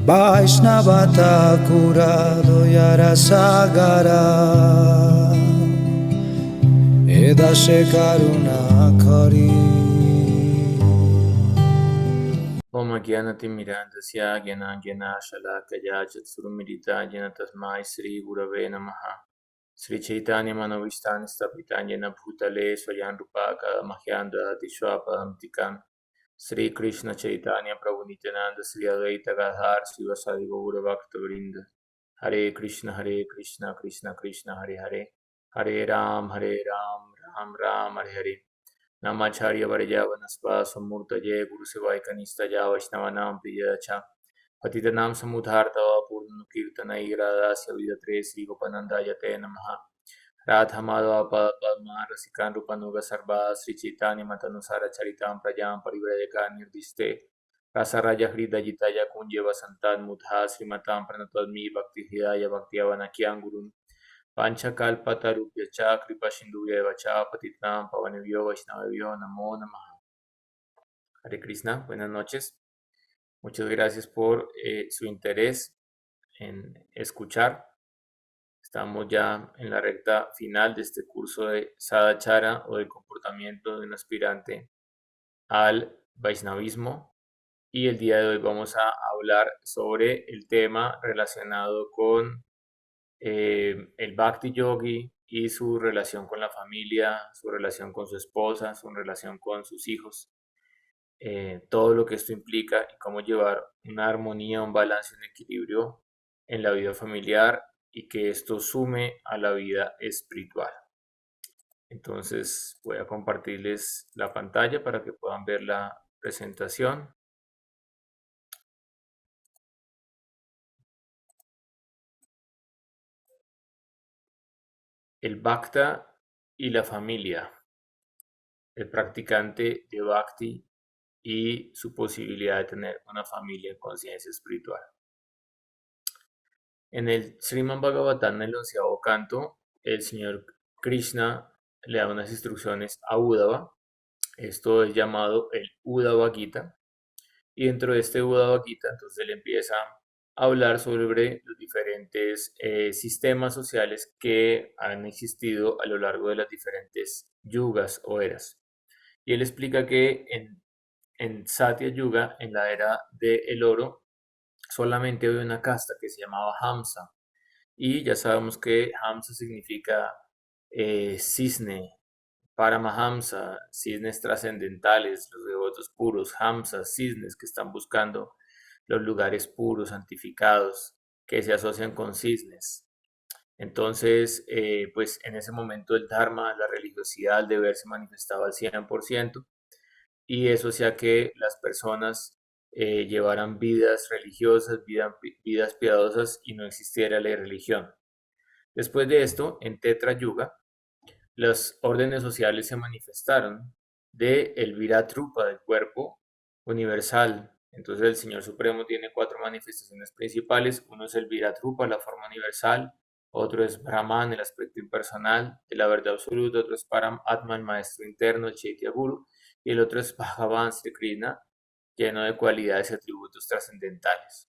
Vaishnavata curado yarasagara edashe karuna kari. Om Gyanati Mirandasya Gyananjana Shalakaya Chatsurumidita Jana Tasmai Sri Gurave Namaha Sri Chaitanya Manovistan Stapitanyana Bhutale Swayan Rupaka Mahyanda Dishwapa Amtikan Sri Krishna Chaitanya Prabhu Nityananda Sri Advaita Gadhar Sri Vasadi Gaura Bhakta Vrinda Hare Krishna Krishna Krishna Hare Hare Hare Ram Ram Ram Hare Hare Namacharya Varya Vanasva Samurtaye Guru Sevai Kanistaya Vaishnavanam Priyacha Patitanam Samudhartava Purnu Kirtanai Radhasya Vidatre Sri Gopananda Yate Namaha Radha Madhava Padma Rasikan Rupanuga Sarva Sri Chaitanya Matanusara Charitam Prajam Parivrajaka Nirdiste Rasa Raja Hrida Jitaya Kunjeva Santan Mudha Srimatam Pranatadmi Bhakti Hidaya Bhakti Avanakyam Gurun Panchakalpatarubhyacha Kripa Sindhuvya Cha Patitnam Pavanebhyo Vaishnavebhyo Namo Namaha. Hare Krishna, buenas noches. Muchas gracias por su interés en escuchar. Estamos ya en la recta final de este curso de Sadachara o del comportamiento de un aspirante al Vaishnavismo. Y el día de hoy vamos a hablar sobre el tema relacionado con el Bhakti Yogi y su relación con la familia, su relación con su esposa, su relación con sus hijos, todo lo que esto implica y cómo llevar una armonía, un balance, un equilibrio en la vida familiar y que esto sume a la vida espiritual. Entonces voy a compartirles la pantalla para que puedan ver la presentación. El Bhakta y la familia, el practicante de Bhakti y su posibilidad de tener una familia en conciencia espiritual. En el Srimad Bhagavatam, en el 11º canto, el Señor Krishna le da unas instrucciones a Uddhava. Esto es llamado el Uddhava Gita. Y dentro de este Uddhava Gita, entonces él empieza a hablar sobre los diferentes sistemas sociales que han existido a lo largo de las diferentes yugas o eras. Y él explica que en Satya Yuga, en la era del oro, solamente había una casta que se llamaba Hamsa. Y ya sabemos que Hamsa significa cisne, Paramahamsa, cisnes trascendentales, los devotos puros, Hamsas, cisnes que están buscando los lugares puros, santificados, que se asocian con cisnes. Entonces, pues en ese momento el Dharma, la religiosidad, el deber se manifestaba al 100%, y eso hacía que las personas llevaran vidas religiosas, vidas piadosas y no existiera la religión. Después de esto, en Tetra Yuga, las órdenes sociales se manifestaron de el Virat Rupa, del cuerpo universal. Entonces el Señor Supremo tiene 4 manifestaciones principales. Uno es el Virat Rupa, la forma universal. Otro es Brahman, el aspecto impersonal de la verdad absoluta. Otro es Param Atman, el maestro interno, el Chaitya Guru. Y el otro es Bhagavan Sri Krishna, lleno de cualidades y atributos trascendentales.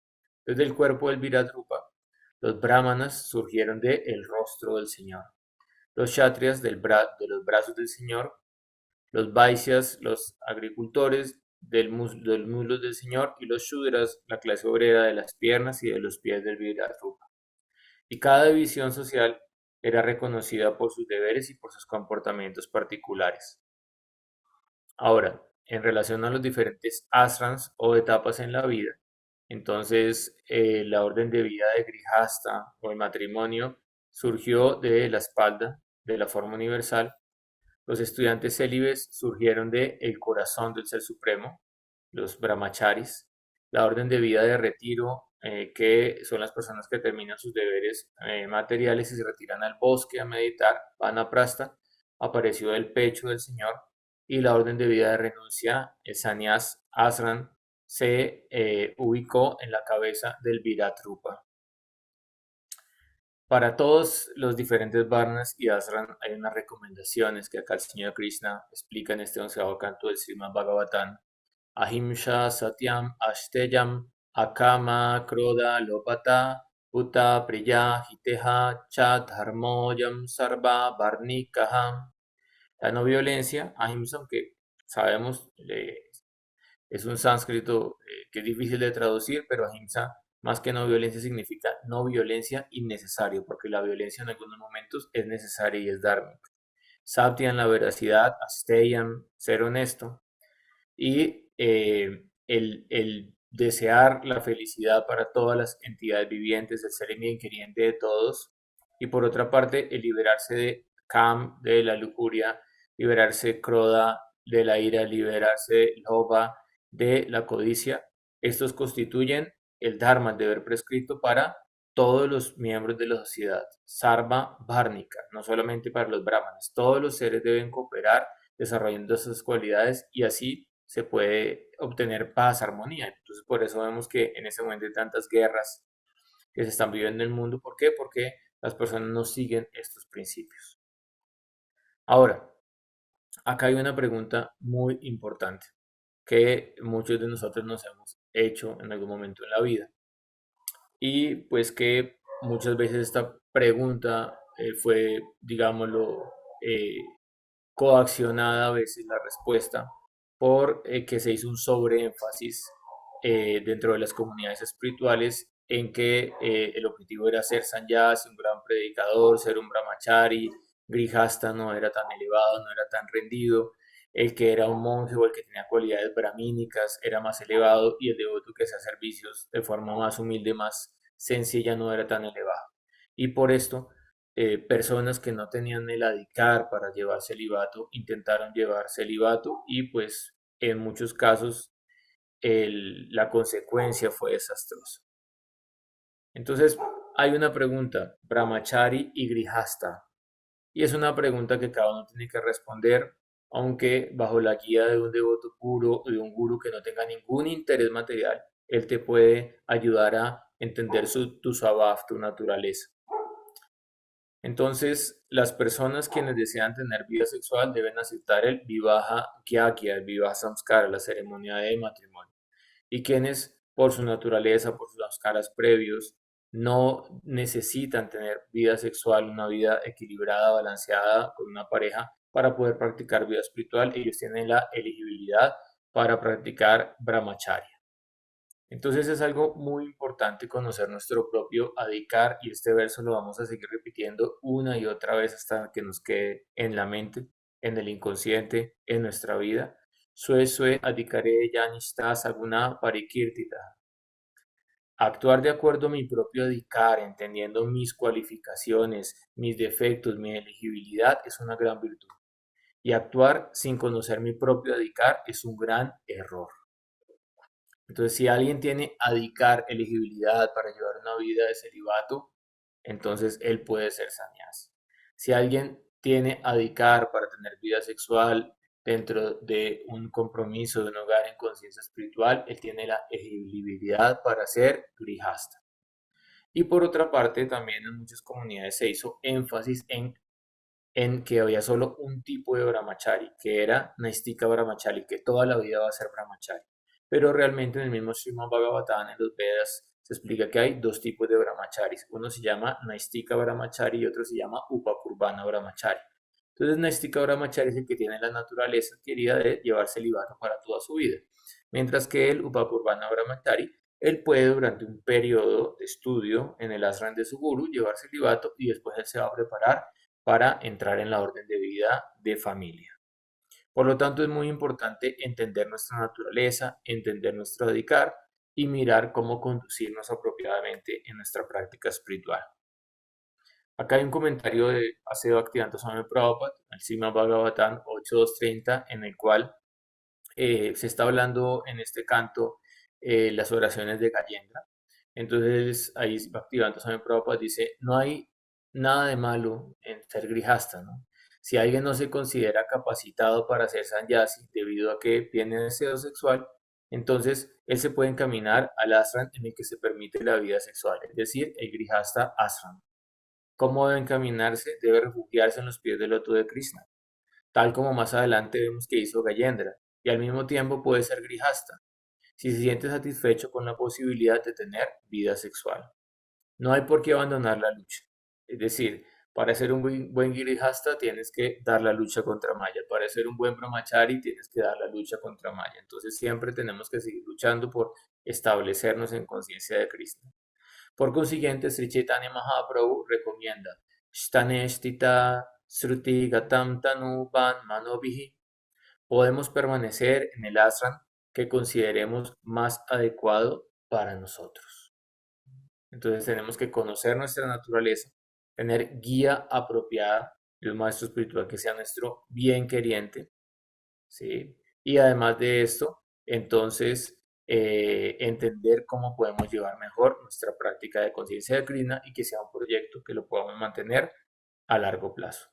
Desde el cuerpo del Virat Rupa, los brahmanas surgieron de el rostro del Señor, los kshatriyas de los brazos del Señor, los vaisyas, los agricultores del muslos del Señor, y los shudras, la clase obrera de las piernas y de los pies del Virat Rupa. Y cada división social era reconocida por sus deberes y por sus comportamientos particulares. Ahora, en relación a los diferentes ashrams o etapas en la vida, entonces la orden de vida de Grihasta o el matrimonio surgió de la espalda, de la forma universal. Los estudiantes célibes surgieron de el corazón del Ser Supremo, los brahmacharis. La orden de vida de retiro, que son las personas que terminan sus deberes materiales y se retiran al bosque a meditar, vanaprastha, apareció del pecho del Señor. Y la orden de vida de renuncia, el sannyas ashram, se ubicó en la cabeza del Virat Rupa. Para todos los diferentes varnas y ashram hay unas recomendaciones que acá el Señor Krishna explica en este 11º canto del Srimad Bhagavatam. Ahimsa Satyam Ashteyam akama, kroda, lopata, uta, priya, hiteha, cha, dharmoyam, sarva, varnikaha. La no violencia, ahimsa, aunque sabemos, es un sánscrito que es difícil de traducir, pero ahimsa, más que no violencia, significa no violencia innecesario, porque la violencia en algunos momentos es necesaria y es dharma. Satyam, la veracidad, Asteyam, ser honesto, y el desear la felicidad para todas las entidades vivientes, el ser bien queriente de todos, y por otra parte, el liberarse de Kam, de la lujuria, liberarse de Kroda, de la ira, liberarse de Lobha, de la codicia. Estos constituyen el Dharma, el deber prescrito para todos los miembros de la sociedad, Sarva Varnika, no solamente para los brahmanes. Todos los seres deben cooperar desarrollando esas cualidades y así se puede obtener paz, armonía. Entonces, por eso vemos que en este momento hay tantas guerras que se están viviendo en el mundo. ¿Por qué? Porque las personas no siguen estos principios. Ahora, acá hay una pregunta muy importante que muchos de nosotros nos hemos hecho en algún momento en la vida. Y pues que muchas veces esta pregunta fue, digámoslo, eh, coaccionada a veces la respuesta por que se hizo un sobreénfasis dentro de las comunidades espirituales en que el objetivo era ser sannyasi, un gran predicador, ser un brahmachari, grihasta no era tan elevado, no era tan rendido, el que era un monje o el que tenía cualidades brahmínicas era más elevado y el devoto que hacía servicios de forma más humilde, más sencilla no era tan elevado. Y por esto personas que no tenían el adicar para llevar celibato intentaron llevar celibato y pues en muchos casos la consecuencia fue desastrosa. Entonces hay una pregunta, brahmachari y grihasta, y es una pregunta que cada uno tiene que responder, aunque bajo la guía de un devoto puro o de un gurú que no tenga ningún interés material, él te puede ayudar a entender tu sabaf, tu naturaleza. Entonces, las personas quienes desean tener vida sexual deben aceptar el Vivaha Gyagya, el Vivaha Samskara, la ceremonia de matrimonio. Y quienes, por su naturaleza, por sus samskaras previos, no necesitan tener vida sexual, una vida equilibrada, balanceada con una pareja para poder practicar vida espiritual, ellos tienen la elegibilidad para practicar brahmacharya. Entonces es algo muy importante conocer nuestro propio adhikar y este verso lo vamos a seguir repitiendo una y otra vez hasta que nos quede en la mente, en el inconsciente, en nuestra vida. Sue sue adhikare yanishta saguna parikirtita. Actuar de acuerdo a mi propio adhikar, entendiendo mis cualificaciones, mis defectos, mi elegibilidad, es una gran virtud. Y actuar sin conocer mi propio adhikar es un gran error. Entonces, si alguien tiene adhikar, elegibilidad para llevar una vida de celibato, entonces él puede ser sannyasi. Si alguien tiene adhikar para tener vida sexual dentro de un compromiso de un hogar en conciencia espiritual, él tiene la elegibilidad para ser grihasta. Y por otra parte, también en muchas comunidades se hizo énfasis en que había solo un tipo de brahmachari, que era Naistika Brahmachari, que toda la vida va a ser brahmachari. Pero realmente en el mismo Srimad Bhagavatam, en los Vedas, se explica que hay dos tipos de brahmacharis. Uno se llama Naistika Brahmachari y otro se llama Upakurbana Brahmachari. Entonces, Naistika Brahmachari es el que tiene la naturaleza adquirida de llevar celibato para toda su vida. Mientras que el Upakurbana Brahmachari, él puede durante un periodo de estudio en el ashram de su guru llevar celibato y después él se va a preparar para entrar en la orden de vida de familia. Por lo tanto, es muy importante entender nuestra naturaleza, entender nuestro dedicar y mirar cómo conducirnos apropiadamente en nuestra práctica espiritual. Acá hay un comentario de Aseo Bhaktivedanta Swami Prabhupada, el Srimad Bhagavatam 8.2.30, en el cual se está hablando en este canto las oraciones de Gayendra. Entonces, ahí Bhaktivedanta Swami Prabhupada dice, no hay nada de malo en ser grijasta, ¿no? Si alguien no se considera capacitado para ser sannyasi debido a que tiene deseo sexual, entonces él se puede encaminar al ashram en el que se permite la vida sexual, es decir, el grijasta ashram. ¿Cómo debe encaminarse? Debe refugiarse en los pies del loto de Krishna, tal como más adelante vemos que hizo Gayendra, y al mismo tiempo puede ser grijasta. si se siente satisfecho con la posibilidad de tener vida sexual. No hay por qué abandonar la lucha. Es decir, para ser un buen girihasta tienes que dar la lucha contra Maya. Para ser un buen brahmachari tienes que dar la lucha contra Maya. Entonces siempre tenemos que seguir luchando por establecernos en conciencia de Krishna. Por consiguiente, Sri Chaitanya Mahaprabhu recomienda Shtaneshtita Sruti Gatam Tanu Van Manobihi. Podemos permanecer en el ashram que consideremos más adecuado para nosotros. Entonces tenemos que conocer nuestra naturaleza, tener guía apropiada de un maestro espiritual que sea nuestro bien queriente, ¿sí? Y además de esto, entonces entender cómo podemos llevar mejor nuestra práctica de conciencia de Krishna y que sea un proyecto que lo podamos mantener a largo plazo.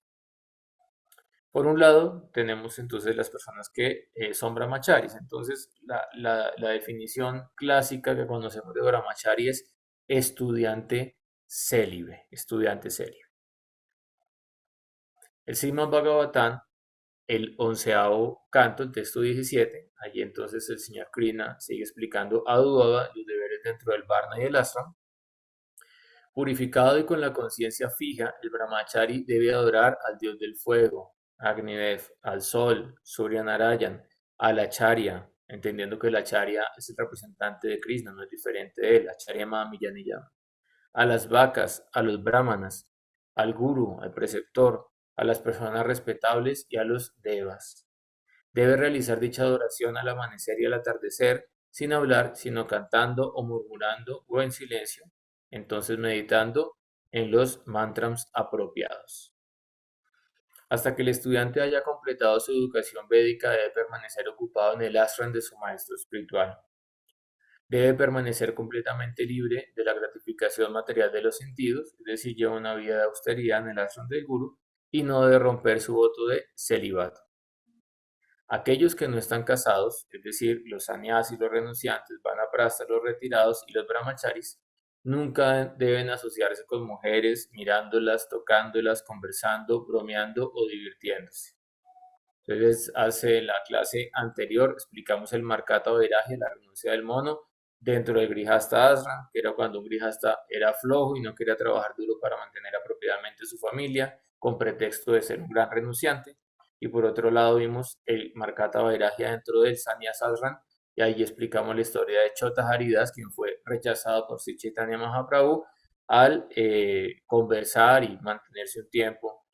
Por un lado, tenemos entonces las personas que son brahmacharis. Entonces, la definición clásica que conocemos de brahmachari es estudiante célibe, estudiante célibe. El Srimad Bhagavatam, el 11º canto, el texto 17, allí entonces el señor Krishna sigue explicando a Udava los deberes dentro del Varna y el Ashram. Purificado y con la conciencia fija, el brahmachari debe adorar al dios del fuego, Agnidev, al sol, Surya Narayan, al acharya, entendiendo que el acharya es el representante de Krishna, no es diferente de él, acharya Mahamiyana, a las vacas, a los brahmanas, al guru, al preceptor, a las personas respetables y a los devas. Debe realizar dicha adoración al amanecer y al atardecer, sin hablar, sino cantando o murmurando o en silencio, entonces meditando en los mantras apropiados. Hasta que el estudiante haya completado su educación védica, debe permanecer ocupado en el ashram de su maestro espiritual. Debe permanecer completamente libre de la gratificación material de los sentidos, es decir, lleva una vida de austeridad en el ashram del guru y no debe romper su voto de celibato. Aquellos que no están casados, es decir, los sannyasis, los renunciantes, vanaprasthas, los retirados y los brahmacharis, nunca deben asociarse con mujeres mirándolas, tocándolas, conversando, bromeando o divirtiéndose. Entonces, hace la clase anterior explicamos el markata vairagya, la renuncia del mono, dentro del grihasta ashram, que era cuando un grihasta era flojo y no quería trabajar duro para mantener apropiadamente su familia, con pretexto de ser un gran renunciante. Y por otro lado vimos el markata vairagya dentro del sannyas ashram, y ahí explicamos la historia de Chota Haridas, quien fue rechazado por Sri Chaitanya Mahaprabhu al conversar y mantenerse un tiempo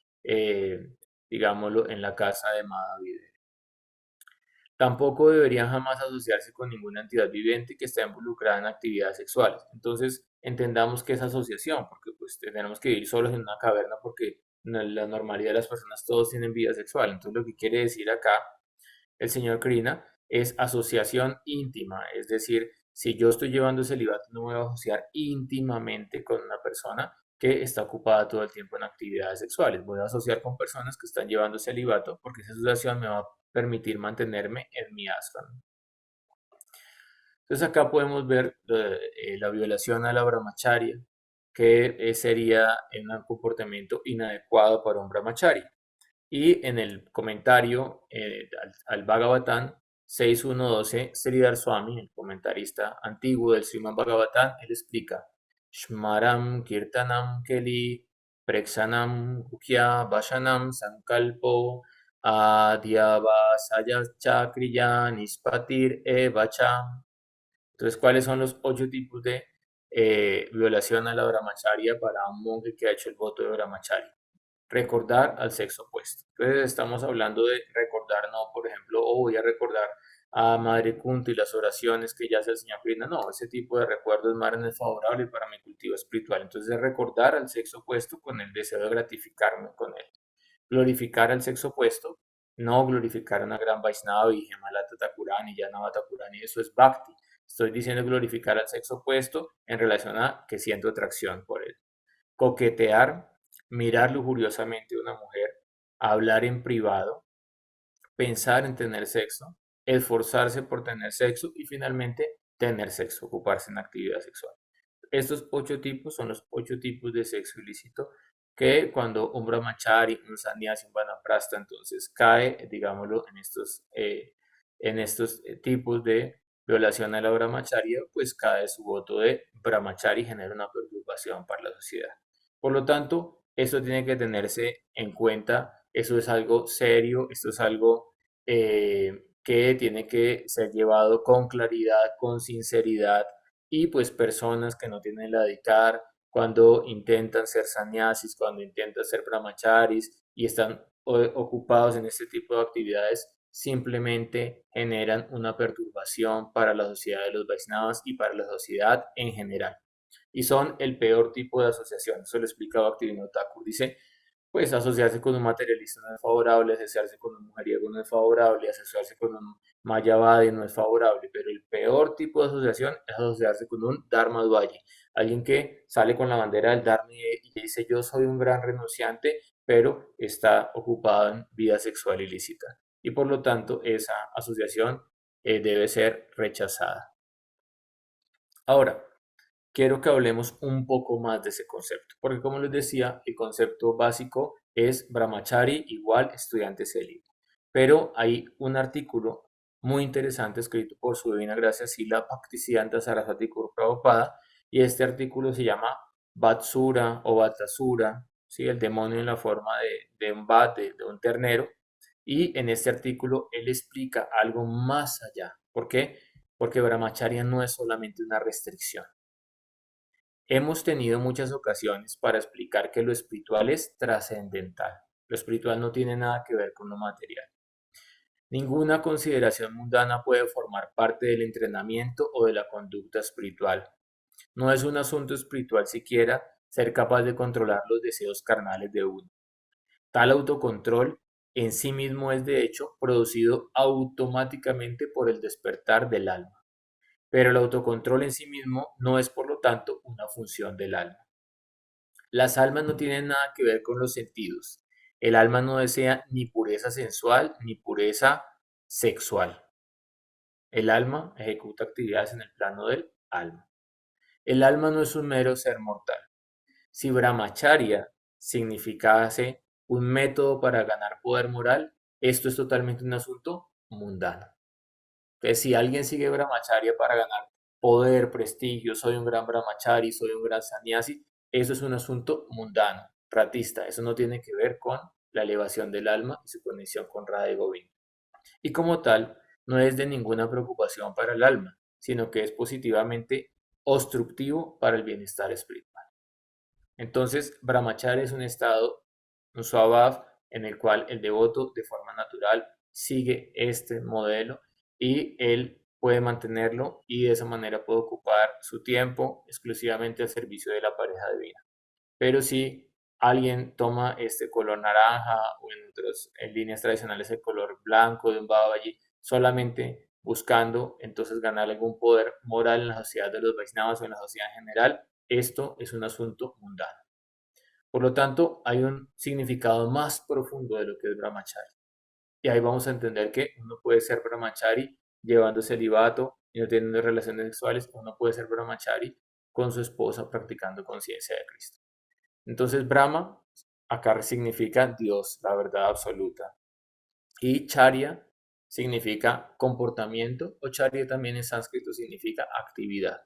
digámoslo, en la casa de Madhavira. Tampoco deberían jamás asociarse con ninguna entidad viviente que esté involucrada en actividades sexuales. Entonces, entendamos que es asociación, porque pues tenemos que vivir solos en una caverna porque la normalidad de las personas todos tienen vida sexual. Entonces, lo que quiere decir acá el señor Krishna es asociación íntima, es decir, si yo estoy llevando celibato no me voy a asociar íntimamente con una persona que está ocupada todo el tiempo en actividades sexuales. Voy a asociar con personas que están llevando celibato porque esa asociación me va a permitir mantenerme en mi ashram. Entonces acá podemos ver la violación a la brahmacharya, que sería un comportamiento inadecuado para un brahmachari. Y en el comentario al Bhagavatam 6.1.12, Sridhar Swami, el comentarista antiguo del Srimad Bhagavatam, él explica: Shmaram Kirtanam Keli Preksanam Kukya Vashanam Sankalpo Adhyavasaya Chakriya Nispatir Evacha. Entonces, ¿cuáles son los 8 tipos de violación a la brahmacharya para un monje que ha hecho el voto de brahmacharya? Recordar al sexo opuesto. Entonces estamos hablando de recordar, no, por ejemplo, voy a recordar a Madre Kunti y las oraciones que ya se enseña Krishna. No, ese tipo de recuerdos más no es favorable para mi cultivo espiritual. Entonces es recordar al sexo opuesto con el deseo de gratificarme con él. Glorificar al sexo opuesto, no glorificar a una gran Vaishnava y Hemalata Thakurani, Yanava Thakurani, eso es Bhakti. Estoy diciendo glorificar al sexo opuesto en relación a que siento atracción por él. Coquetear, mirar lujuriosamente a una mujer, hablar en privado, pensar en tener sexo, esforzarse por tener sexo y finalmente tener sexo, ocuparse en actividad sexual. Estos 8 tipos son los 8 tipos de sexo ilícito que cuando un brahmachari, un sannyasi, un vanaprastha, entonces cae, digámoslo, en estos tipos de violación a la brahmacharya, pues cae su voto de brahmachari y genera una perturbación para la sociedad. Por lo tanto, eso tiene que tenerse en cuenta, eso es algo serio, esto es algo que tiene que ser llevado con claridad, con sinceridad, y pues personas que no tienen la dedicar cuando intentan ser sannyasis, cuando intentan ser brahmacharis y están ocupados en este tipo de actividades, simplemente generan una perturbación para la sociedad de los Vaishnavas y para la sociedad en general. Y son el peor tipo de asociación. Eso lo explica Bhaktivinoda Thakur. Dice, pues asociarse con un materialista no es favorable, asociarse con un mujeriego no es favorable, asociarse con un mayavadi no es favorable, pero el peor tipo de asociación es asociarse con un dharmadvaji, alguien que sale con la bandera del dharma y dice yo soy un gran renunciante, pero está ocupado en vida sexual ilícita. Y por lo tanto esa asociación debe ser rechazada. Ahora, quiero que hablemos un poco más de ese concepto, porque como les decía, el concepto básico es brahmachari igual estudiante célibe. Pero hay un artículo muy interesante escrito por su divina gracia Sila Bhaktisiddhanta Saraswati Thakur Prabhupada, y este artículo se llama Vatsura o Vatasura, ¿sí? El demonio en la forma de un bat, de un ternero, y en este artículo él explica algo más allá. ¿Por qué? Porque brahmacharya no es solamente una restricción. Hemos tenido muchas ocasiones para explicar que lo espiritual es trascendental. Lo espiritual no tiene nada que ver con lo material. Ninguna consideración mundana puede formar parte del entrenamiento o de la conducta espiritual. No es un asunto espiritual siquiera ser capaz de controlar los deseos carnales de uno. Tal autocontrol en sí mismo es de hecho producido automáticamente por el despertar del alma. Pero el autocontrol en sí mismo no es, por lo tanto, una función del alma. Las almas no tienen nada que ver con los sentidos. El alma no desea ni pureza sensual ni pureza sexual. El alma ejecuta actividades en el plano del alma. El alma no es un mero ser mortal. Si brahmacharya significase un método para ganar poder moral, esto es totalmente un asunto mundano. Entonces, si alguien sigue brahmacharya para ganar poder, prestigio, soy un gran brahmachari, soy un gran sannyasi, eso es un asunto mundano, ratista. Eso no tiene que ver con la elevación del alma y su conexión con Radha y Govinda. Y como tal, no es de ninguna preocupación para el alma, sino que es positivamente obstructivo para el bienestar espiritual. Entonces, brahmacharya es un estado, un swabhav, en el cual el devoto de forma natural sigue este modelo y él puede mantenerlo y de esa manera puede ocupar su tiempo exclusivamente al servicio de la pareja divina. Pero si alguien toma este color naranja o en líneas tradicionales el color blanco de un Babaji, solamente buscando entonces ganar algún poder moral en la sociedad de los Vaishnavas o en la sociedad en general, esto es un asunto mundano. Por lo tanto, hay un significado más profundo de lo que es brahmachari. Y ahí vamos a entender que uno puede ser brahmachari llevando celibato y no teniendo relaciones sexuales, uno puede ser brahmachari con su esposa practicando conciencia de Cristo. Entonces, Brahma acá significa Dios, la verdad absoluta. Y Charya significa comportamiento, o Charya también en sánscrito significa actividad.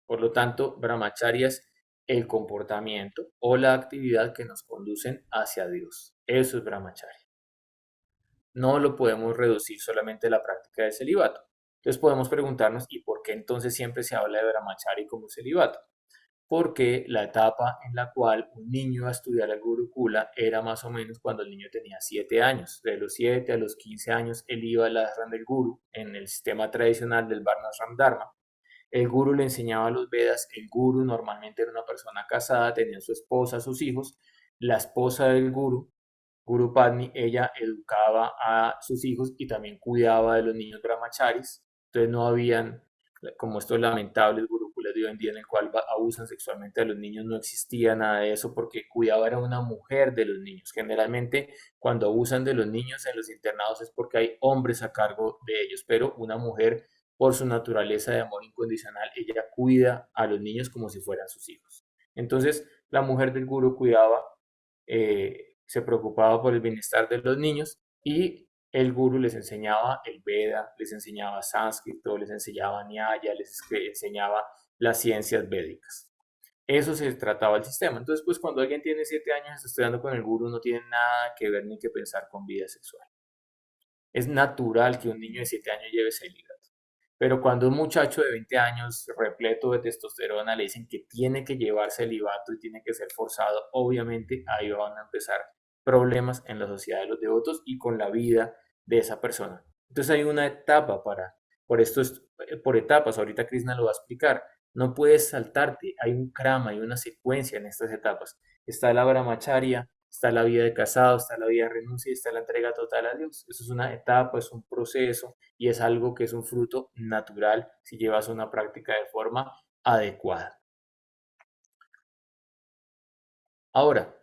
Por lo tanto, Brahmacharya es el comportamiento o la actividad que nos conducen hacia Dios. Eso es Brahmacharya. No lo podemos reducir solamente a la práctica del celibato. Entonces podemos preguntarnos, ¿y por qué entonces siempre se habla de Brahmacharya como celibato? Porque la etapa en la cual un niño iba a estudiar al Gurukula era más o menos cuando el niño tenía 7 años. De los 7 a los 15 años él iba al ashram del Guru en el sistema tradicional del Varnashram Dharma. El Guru le enseñaba los Vedas. El Guru normalmente era una persona casada, tenía su esposa, sus hijos. La esposa del Guru, Guru Padni, ella educaba a sus hijos y también cuidaba de los niños brahmacharis. Entonces no habían, como estos lamentables gurukulas de hoy en día en el cual abusan sexualmente a los niños, no existía nada de eso porque cuidaba era una mujer de los niños. Generalmente cuando abusan de los niños en los internados es porque hay hombres a cargo de ellos, pero una mujer por su naturaleza de amor incondicional, ella cuida a los niños como si fueran sus hijos. Entonces la mujer del gurú cuidaba, se preocupaba por el bienestar de los niños y el gurú les enseñaba el Veda, les enseñaba sánscrito, les enseñaba Nyaya, enseñaba las ciencias védicas. Eso se trataba el sistema. Entonces, pues cuando alguien tiene 7 años y está estudiando con el gurú, no tiene nada que ver ni que pensar con vida sexual. Es natural que un niño de 7 años lleve celibato. Pero cuando un muchacho de 20 años repleto de testosterona le dicen que tiene que llevar celibato y tiene que ser forzado, obviamente ahí van a empezar problemas en la sociedad de los devotos y con la vida de esa persona. Entonces hay una etapa por esto es por etapas, ahorita Krishna lo va a explicar. No puedes saltarte, hay un krama, hay una secuencia en estas etapas. Está la brahmacharya, está la vida de casado, está la vida de renuncia y está la entrega total a Dios. Eso es una etapa, es un proceso y es algo que es un fruto natural si llevas una práctica de forma adecuada. Ahora,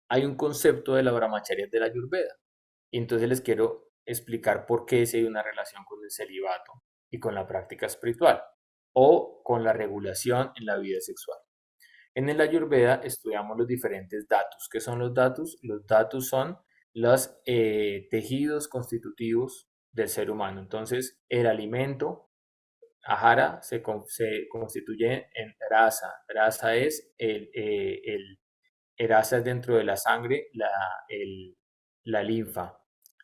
hay un concepto de la brahmacharya de la Ayurveda y entonces les quiero explicar por qué se hay una relación con el celibato y con la práctica espiritual o con la regulación en la vida sexual. En el Ayurveda estudiamos los diferentes datos. ¿Qué son los datos? Los datos son los tejidos constitutivos del ser humano. Entonces, el alimento, ahara, se constituye en rasa. Rasa es rasa es dentro de la sangre, la linfa.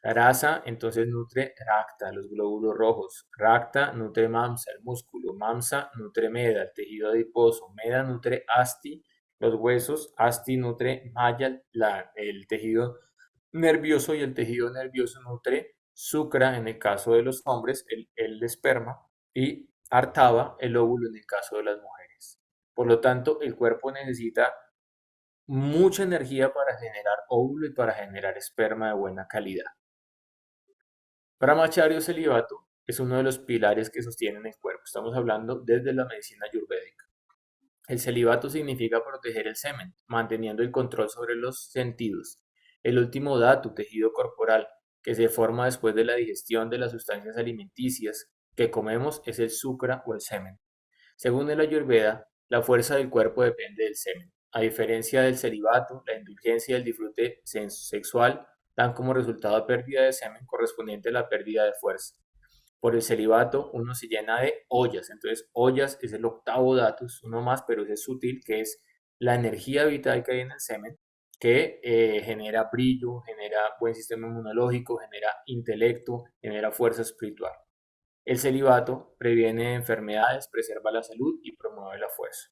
Rasa entonces nutre Rakta, los glóbulos rojos. Rakta nutre Mamsa, el músculo. Mamsa nutre Meda, el tejido adiposo. Meda nutre Asti, los huesos. Asti nutre Maya, el tejido nervioso. Y el tejido nervioso nutre Sukra en el caso de los hombres, el esperma. Y Artava, el óvulo en el caso de las mujeres. Por lo tanto, el cuerpo necesita mucha energía para generar óvulo y para generar esperma de buena calidad. Brahmacharya o celibato es uno de los pilares que sostienen el cuerpo. Estamos hablando desde la medicina ayurvédica. El celibato significa proteger el semen, manteniendo el control sobre los sentidos. El último dato, tejido corporal, que se forma después de la digestión de las sustancias alimenticias que comemos es el sukra o el semen. Según el Ayurveda, la fuerza del cuerpo depende del semen. A diferencia del celibato, la indulgencia y el disfrute sexual dan como resultado pérdida de semen correspondiente a la pérdida de fuerza. Por el celibato uno se llena de ollas, entonces ollas es el octavo dato, es uno más, pero ese es sutil, que es la energía vital que hay en el semen, que genera brillo, genera buen sistema inmunológico, genera intelecto, genera fuerza espiritual. El celibato previene enfermedades, preserva la salud y promueve la fuerza.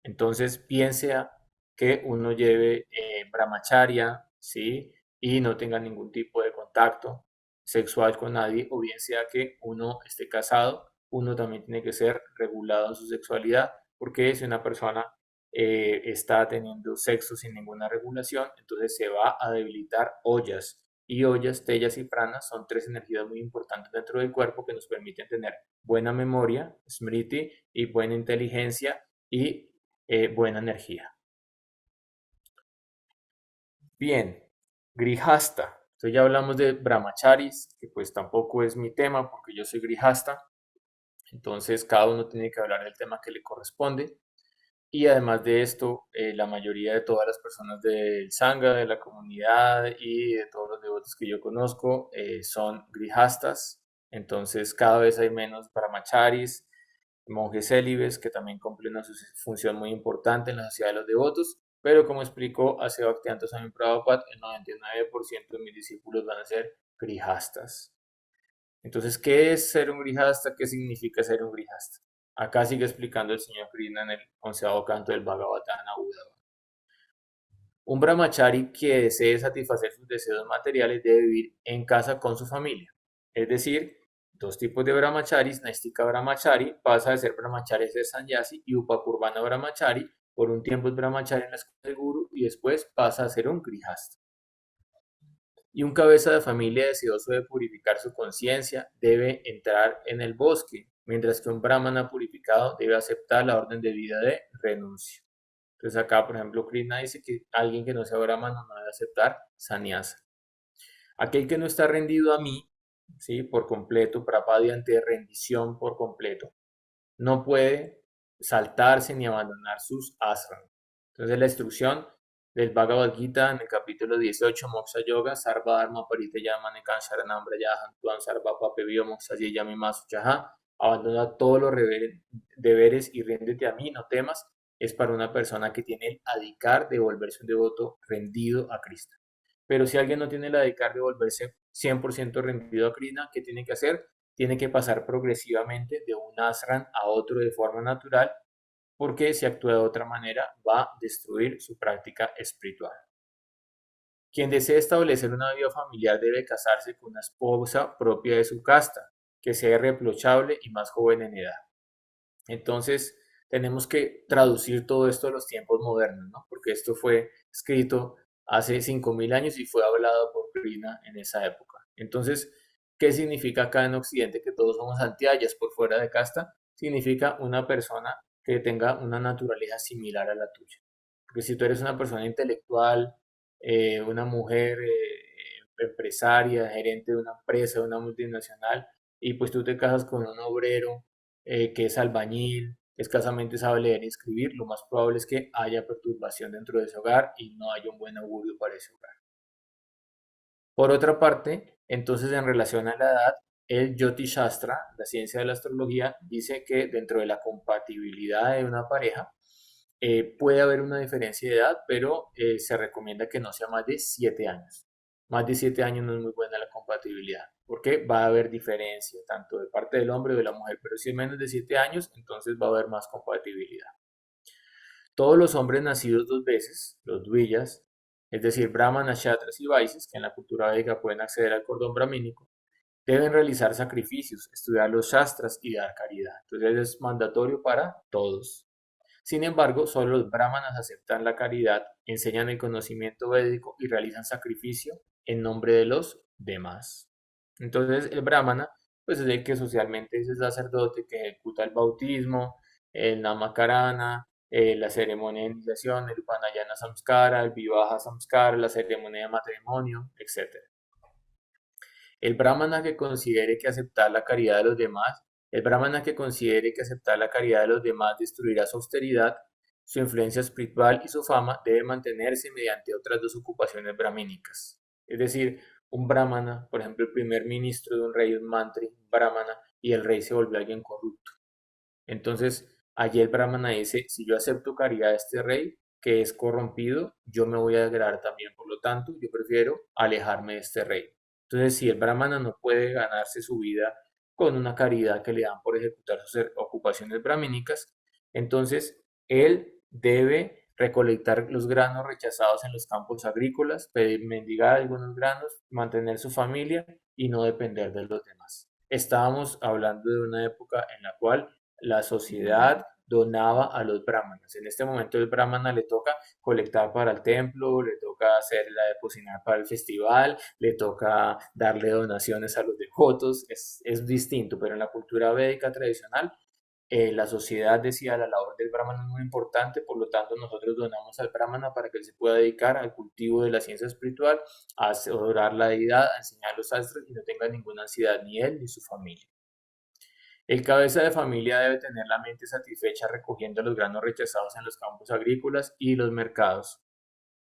Entonces, bien sea que uno lleve brahmacharya, ¿sí? Y no tenga ningún tipo de contacto sexual con nadie, o bien sea que uno esté casado, uno también tiene que ser regulado en su sexualidad, porque si una persona está teniendo sexo sin ninguna regulación, entonces se va a debilitar ollas. Y ollas, tellas y pranas son tres energías muy importantes dentro del cuerpo que nos permiten tener buena memoria, smriti, y buena inteligencia y buena energía. Bien, Grihasta. Entonces ya hablamos de brahmacharis, que pues tampoco es mi tema porque yo soy Grihasta. Entonces cada uno tiene que hablar del tema que le corresponde. Y además de esto, la mayoría de todas las personas del Sangha, de la comunidad y de todos los devotos que yo conozco son Grihastas. Entonces cada vez hay menos brahmacharis, monjes célibes que también cumplen una función muy importante en la sociedad de los devotos, pero como explicó hace Bhaktivedanta Swami Prabhupada, el 99% de mis discípulos van a ser grihastas. Entonces, ¿qué es ser un grihasta? ¿Qué significa ser un grihasta? Acá sigue explicando el señor Krishna en el 11º canto del Bhagavatana Udava. Un brahmachari que desee satisfacer sus deseos materiales debe vivir en casa con su familia. Es decir, dos tipos de brahmacharis, Naistika Brahmachari, pasa de ser brahmachari a ser sannyasi, y Upakurvana Brahmachari, por un tiempo es brahmachari en la escuela de guru y después pasa a ser un grihasta. Y un cabeza de familia deseoso de purificar su conciencia debe entrar en el bosque, mientras que un brahmana purificado debe aceptar la orden de vida de renuncia. Entonces acá, por ejemplo, Krishna dice que alguien que no sea brahmana no debe aceptar sannyasa. Aquel que no está rendido a mí, ¿sí? Por completo, prapadyante, rendición por completo, no puede saltarse ni abandonar sus ashrams. Entonces la instrucción del Bhagavad Gita en el capítulo 18, Moksha Yoga, Sarva Dharma Paritayamane Sharanam Brayaham Tuam Sarva Papebhyo Moksha Yami Masu Chaha. Abandona todos los deberes y ríndete a mí, no temas. Es para una persona que tiene el adhikar de volverse un devoto rendido a Krishna. Pero si alguien no tiene el adhikar de volverse 100% rendido a Krishna, ¿qué tiene que hacer? Tiene que pasar progresivamente de un ashram a otro de forma natural, porque si actúa de otra manera va a destruir su práctica espiritual. Quien desee establecer una vida familiar debe casarse con una esposa propia de su casta, que sea irreprochable y más joven en edad. Entonces, tenemos que traducir todo esto a los tiempos modernos, ¿no? Porque esto fue escrito hace 5000 años y fue hablado por Krishna en esa época. Entonces, ¿qué significa acá en Occidente que todos somos antiayas por fuera de casta? Significa una persona que tenga una naturaleza similar a la tuya. Porque si tú eres una persona intelectual, una mujer empresaria, gerente de una empresa, de una multinacional, y pues tú te casas con un obrero que es albañil, escasamente sabe leer y escribir, lo más probable es que haya perturbación dentro de ese hogar y no haya un buen augurio para ese hogar. Por otra parte, entonces en relación a la edad, el Jyotish Shastra, la ciencia de la astrología, dice que dentro de la compatibilidad de una pareja puede haber una diferencia de edad, pero se recomienda que no sea más de 7 años. Más de 7 años no es muy buena la compatibilidad, porque va a haber diferencia tanto de parte del hombre o de la mujer, pero si es menos de 7 años, entonces va a haber más compatibilidad. Todos los hombres nacidos dos veces, los dviyas, es decir, brahmanas, kshatras y vaishyas, que en la cultura védica pueden acceder al cordón brahmínico, deben realizar sacrificios, estudiar los shastras y dar caridad. Entonces es mandatorio para todos. Sin embargo, solo los brahmanas aceptan la caridad, enseñan el conocimiento védico y realizan sacrificio en nombre de los demás. Entonces, el brahmana, pues es el que socialmente es el sacerdote que ejecuta el bautismo, el namakarana, la ceremonia de iniciación, el upanayana samskara, el vivaha samskara, la ceremonia de matrimonio, etc. El brahmana que considere que aceptar la caridad de los demás, el brahmana que considere que aceptar la caridad de los demás destruirá su austeridad, su influencia espiritual y su fama, debe mantenerse mediante otras dos ocupaciones brahmínicas. Es decir, un brahmana, por ejemplo, el primer ministro de un rey, un mantri, un brahmana, y el rey se volvió alguien corrupto. Entonces, allí el brahmana dice, si yo acepto caridad de este rey, que es corrompido, yo me voy a degradar también. Por lo tanto, yo prefiero alejarme de este rey. Entonces, si el brahmana no puede ganarse su vida con una caridad que le dan por ejecutar sus ocupaciones brahmínicas, entonces él debe recolectar los granos rechazados en los campos agrícolas, pedir mendigar algunos granos, mantener su familia y no depender de los demás. Estábamos hablando de una época en la cual la sociedad donaba a los brahmanas. En este momento el brahmana le toca colectar para el templo, le toca hacer la de cocinar para el festival, le toca darle donaciones a los devotos, es distinto, pero en la cultura védica tradicional la sociedad decía la labor del brahmana es muy importante, por lo tanto nosotros donamos al brahmana para que él se pueda dedicar al cultivo de la ciencia espiritual, a adorar la deidad, a enseñar los astros y no tenga ninguna ansiedad ni él ni su familia. El cabeza de familia debe tener la mente satisfecha recogiendo los granos rechazados en los campos agrícolas y los mercados.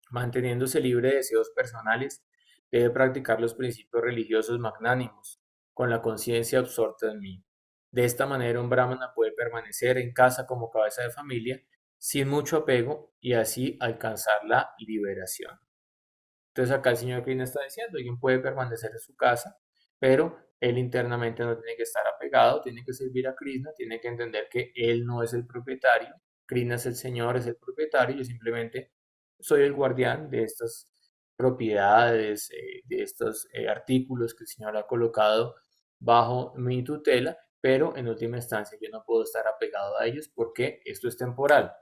Manteniéndose libre de deseos personales, debe practicar los principios religiosos magnánimos, con la conciencia absorta en mí. De esta manera, un brahmana puede permanecer en casa como cabeza de familia, sin mucho apego, y así alcanzar la liberación. Entonces acá el señor Krishna está diciendo, alguien puede permanecer en su casa, pero él internamente no tiene que estar apegado, tiene que servir a Krishna, tiene que entender que él no es el propietario, Krishna es el señor, es el propietario, yo simplemente soy el guardián de estas propiedades, de estos artículos que el señor ha colocado bajo mi tutela, pero en última instancia yo no puedo estar apegado a ellos porque esto es temporal.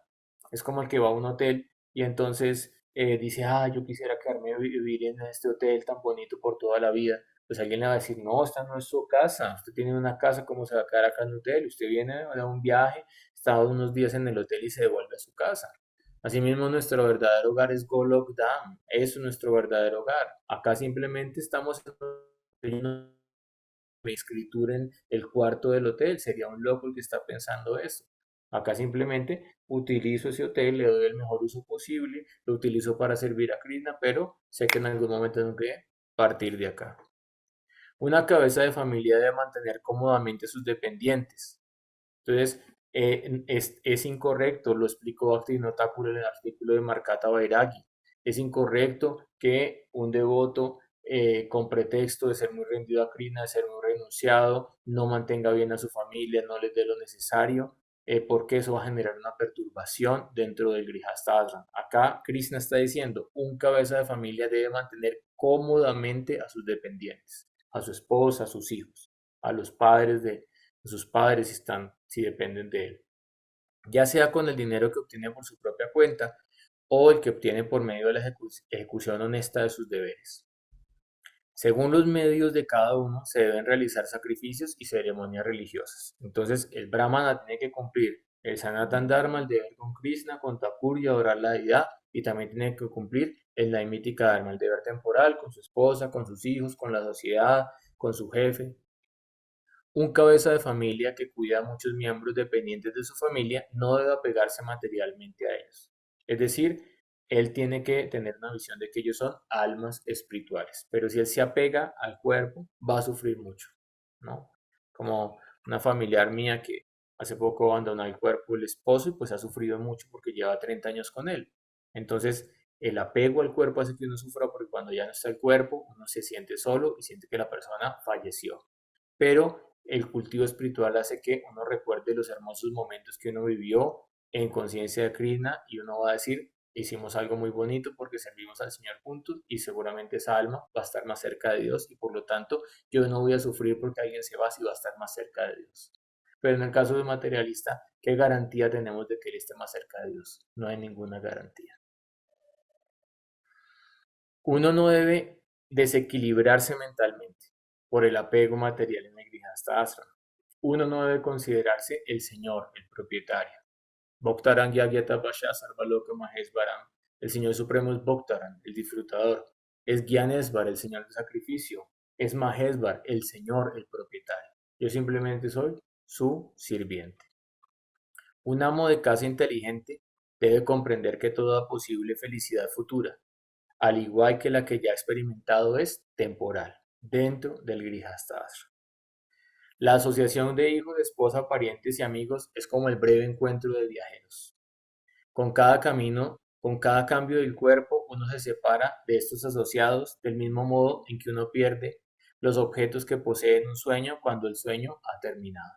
Es como el que va a un hotel y entonces dice, yo quisiera quedarme a vivir en este hotel tan bonito por toda la vida. Pues alguien le va a decir, no, esta no es su casa, usted tiene una casa, ¿cómo se va a quedar acá en el hotel? Usted viene a un viaje, está unos días en el hotel y se devuelve a su casa. Asimismo, nuestro verdadero hogar es Golok Dham, es nuestro verdadero hogar. Acá simplemente estamos en una escritura en el cuarto del hotel, sería un loco el que está pensando eso. Acá simplemente utilizo ese hotel, le doy el mejor uso posible, lo utilizo para servir a Krishna, pero sé que en algún momento tengo que partir de acá. Una cabeza de familia debe mantener cómodamente a sus dependientes. Entonces, es incorrecto, lo explicó Bhaktivinoda Thakur en el artículo de Markata Vairagi. Es incorrecto que un devoto, con pretexto de ser muy rendido a Krishna, de ser muy renunciado, no mantenga bien a su familia, no les dé lo necesario, porque eso va a generar una perturbación dentro del Grihastha Ashram. Acá Krishna está diciendo, un cabeza de familia debe mantener cómodamente a sus dependientes, a su esposa, a sus hijos, a los padres de sus padres si dependen de él, ya sea con el dinero que obtiene por su propia cuenta o el que obtiene por medio de la ejecución honesta de sus deberes. Según los medios de cada uno, se deben realizar sacrificios y ceremonias religiosas. Entonces, el brahmana tiene que cumplir el Sanatan Dharma, el deber con Krishna, con Thakur y adorar la deidad, y también tiene que cumplir el Naimitika Dharma, el deber temporal con su esposa, con sus hijos, con la sociedad, con su jefe. Un cabeza de familia que cuida a muchos miembros dependientes de su familia no debe apegarse materialmente a ellos. Es decir, él tiene que tener una visión de que ellos son almas espirituales. Pero si él se apega al cuerpo, va a sufrir mucho, ¿no? Como una familiar mía que hace poco abandonó el cuerpo el esposo y pues ha sufrido mucho porque lleva 30 años con él. Entonces, el apego al cuerpo hace que uno sufra porque cuando ya no está el cuerpo, uno se siente solo y siente que la persona falleció. Pero el cultivo espiritual hace que uno recuerde los hermosos momentos que uno vivió en conciencia de Krishna y uno va a decir, hicimos algo muy bonito porque servimos al Señor juntos y seguramente esa alma va a estar más cerca de Dios y por lo tanto yo no voy a sufrir porque alguien se va si va a estar más cerca de Dios. Pero en el caso del materialista, ¿qué garantía tenemos de que él esté más cerca de Dios? No hay ninguna garantía. Uno no debe desequilibrarse mentalmente por el apego material en el Grihastha Ashram. Uno no debe considerarse el señor, el propietario. Bhaktaran Yagyata Pasha Sarvaloka Mahesvaram. El Señor Supremo es Bhaktaran, el disfrutador. Es Gyanesvar, el Señor del sacrificio. Es Mahesvar, el Señor, el propietario. Yo simplemente soy su sirviente. Un amo de casa inteligente debe comprender que toda posible felicidad futura, al igual que la que ya ha experimentado, es temporal, dentro del Grihastha Ashram. La asociación de hijos, esposa, parientes y amigos es como el breve encuentro de viajeros. Con cada camino, con cada cambio del cuerpo, uno se separa de estos asociados del mismo modo en que uno pierde los objetos que posee en un sueño cuando el sueño ha terminado.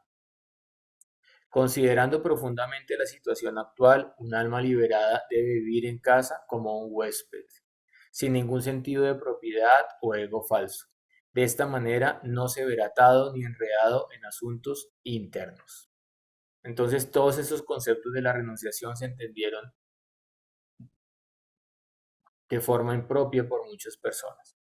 Considerando profundamente la situación actual, un alma liberada debe vivir en casa como un huésped, sin ningún sentido de propiedad o ego falso. De esta manera no se verá atado ni enredado en asuntos internos. Entonces todos esos conceptos de la renunciación se entendieron de forma impropia por muchas personas.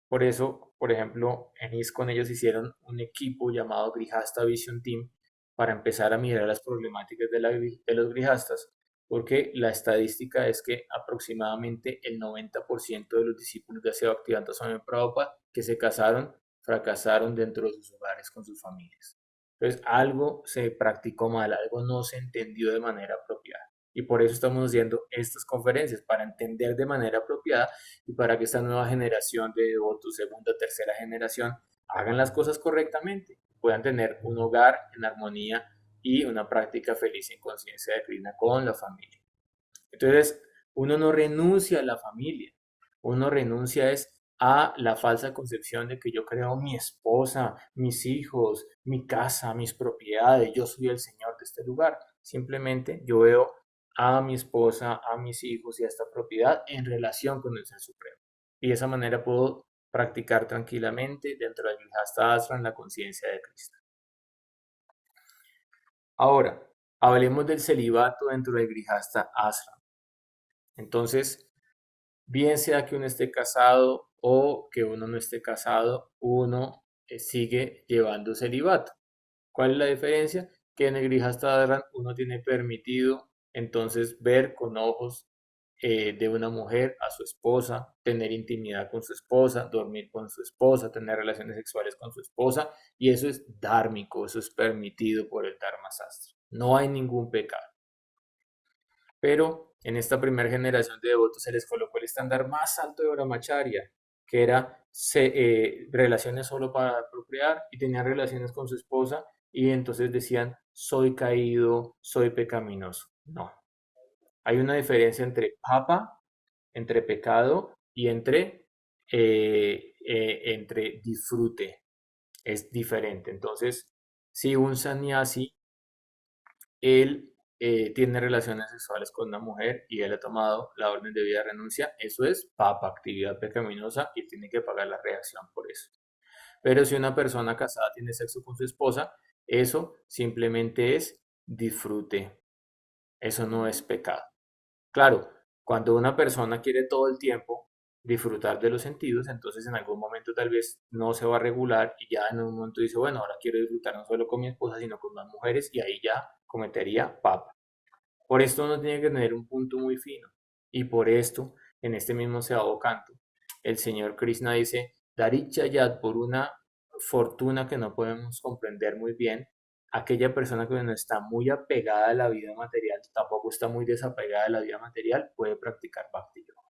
Por eso, por ejemplo, en ISKCON ellos hicieron un equipo llamado Grihastha Vision Team para empezar a mirar las problemáticas de los grijastas, porque la estadística es que aproximadamente el 90% de los discípulos de Bhaktivedanta Swami Prabhupada que se casaron fracasaron dentro de sus hogares con sus familias. Entonces, algo se practicó mal, algo no se entendió de manera apropiada. Y por eso estamos haciendo estas conferencias, para entender de manera apropiada y para que esta nueva generación de devotos, segunda, tercera generación, hagan las cosas correctamente, puedan tener un hogar en armonía y una práctica feliz en conciencia de Krishna con la familia. Entonces, uno no renuncia a la familia, uno renuncia es a la falsa concepción de que yo creo mi esposa, mis hijos, mi casa, mis propiedades, yo soy el señor de este lugar. Simplemente yo veo a mi esposa, a mis hijos y a esta propiedad en relación con el Ser Supremo. Y de esa manera puedo practicar tranquilamente dentro del Grihastha Ashram la conciencia de Cristo. Ahora, hablemos del celibato dentro del Grihastha Ashram. Entonces, bien sea que uno esté casado o que uno no esté casado, uno sigue llevando celibato. ¿Cuál es la diferencia? Que en el Grihastha Ashram uno tiene permitido entonces ver con ojos de una mujer a su esposa, tener intimidad con su esposa, dormir con su esposa, tener relaciones sexuales con su esposa, y eso es dármico, eso es permitido por el Dharma Sastra. no hay ningún pecado. Pero en esta primera generación de devotos se les colocó el estándar más alto de Brahmacharya, que era relaciones solo para procrear y tenían relaciones con su esposa y entonces decían, soy caído, soy pecaminoso. No, hay una diferencia entre papa, entre pecado y entre disfrute. Es diferente. Entonces, si un sannyasi él tiene relaciones sexuales con una mujer y él ha tomado la orden de vida de renuncia, eso es papa, actividad pecaminosa, y tiene que pagar la reacción por eso. Pero si una persona casada tiene sexo con su esposa, eso simplemente es disfrute, eso no es pecado. Claro, cuando una persona quiere todo el tiempo disfrutar de los sentidos, entonces en algún momento tal vez no se va a regular y ya en un momento dice, bueno, ahora quiero disfrutar no solo con mi esposa, sino con más mujeres y ahí ya cometería papa. Por esto uno tiene que tener un punto muy fino. Y por esto, en este mismo Seado Canto, el señor Krishna dice, Darichayat, por una fortuna que no podemos comprender muy bien, aquella persona que no está muy apegada a la vida material, tampoco está muy desapegada de la vida material, puede practicar Bhakti Yoga.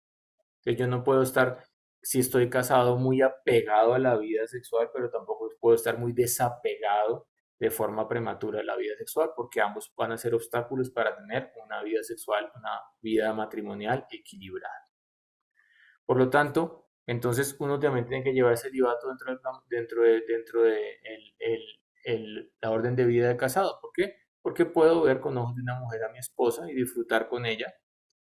Entonces yo no puedo estar, si estoy casado, muy apegado a la vida sexual, pero tampoco puedo estar muy desapegado de forma prematura a la vida sexual, porque ambos van a ser obstáculos para tener una vida sexual, una vida matrimonial equilibrada. Por lo tanto, entonces uno también tiene que llevar ese celibato dentro de la orden de vida de casado. ¿Por qué? Porque puedo ver con ojos de una mujer a mi esposa y disfrutar con ella,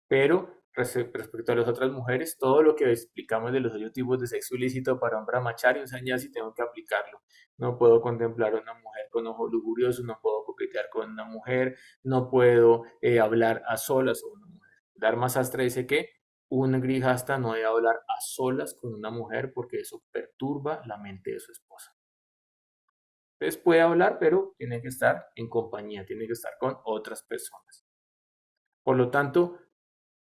pero respecto a las otras mujeres, todo lo que explicamos de los 8 tipos de sexo ilícito para un brahmachari, un sannyasi, tengo que aplicarlo. No puedo contemplar a una mujer con ojos lujuriosos, no puedo coquetear con una mujer, no puedo hablar a solas con una mujer. Dharma Sastra dice que un grihasta no debe hablar a solas con una mujer porque eso perturba la mente de su esposa. Entonces puede hablar, pero tiene que estar en compañía, tiene que estar con otras personas. Por lo tanto,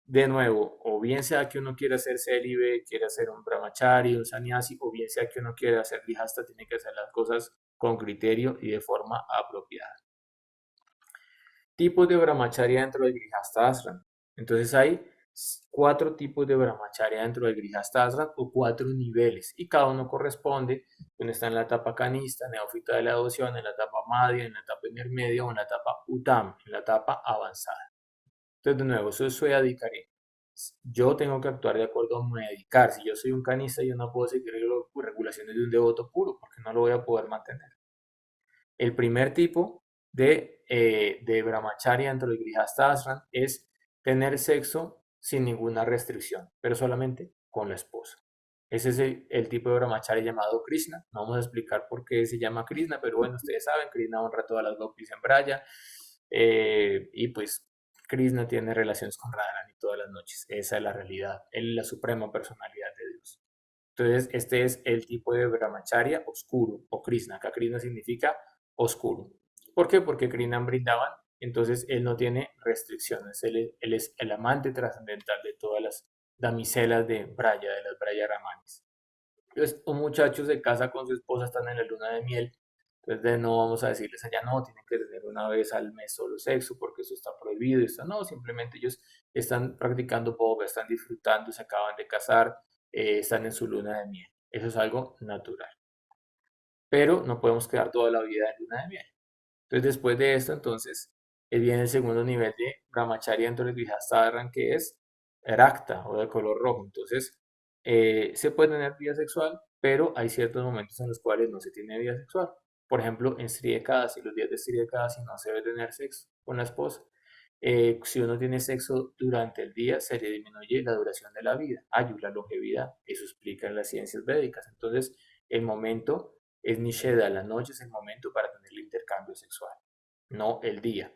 de nuevo, o bien sea que uno quiera ser célibe, quiera ser un brahmachari, un sannyasi, o bien sea que uno quiera ser grihasta, tiene que hacer las cosas con criterio y de forma apropiada. Tipos de brahmacharya dentro del grihasta ashram. Entonces hay 4 tipos de brahmacharya dentro del grihasta ashram o 4 niveles y cada uno corresponde, uno está en la etapa canista, neófita de la devoción, en la etapa madhya, en la etapa intermedia o en la etapa uttam, en la etapa avanzada. Entonces de nuevo, eso es Swayadhikari. Yo tengo que actuar de acuerdo a mi dedicar. Si yo soy un canista, yo no puedo seguir regulaciones de un devoto puro porque no lo voy a poder mantener. El primer tipo de brahmacharya dentro del grihasta ashram es tener sexo sin ninguna restricción, pero solamente con la esposa. Ese es el tipo de brahmacharya llamado Krishna. No vamos a explicar por qué se llama Krishna, pero bueno, ustedes saben, Krishna honra todas las gopis en Braya y pues Krishna tiene relaciones con Radharani todas las noches. Esa es la realidad. Él es la suprema personalidad de Dios. Entonces, este es el tipo de brahmacharya oscuro o Krishna. Acá Krishna significa oscuro. ¿Por qué? Porque Krishna brindaban, entonces él no tiene restricciones. Él es el amante trascendental de todas las damiselas de Braya, de las Braya Ramanis. Entonces, un muchacho se casa con su esposa, están en la luna de miel. Entonces, no vamos a decirles allá, no, tienen que tener una vez al mes solo sexo porque eso está prohibido. Esto no, simplemente ellos están practicando poco, están disfrutando, se acaban de casar, están en su luna de miel. Eso es algo natural. Pero no podemos quedar toda la vida en luna de miel. Entonces, después de esto, entonces, viene el segundo nivel de brahmacharya dentro del grihastha, que es rakta o de color rojo. Entonces, se puede tener vida sexual, pero hay ciertos momentos en los cuales no se tiene vida sexual. Por ejemplo, en Sri Ekadasi, los días de Sri Ekadasi no se debe tener sexo con la esposa. Si uno tiene sexo durante el día, se le disminuye la duración de la vida, la longevidad. Eso explica en las ciencias védicas. Entonces, el momento es Nisheda, la noche es el momento para tener el intercambio sexual, no el día.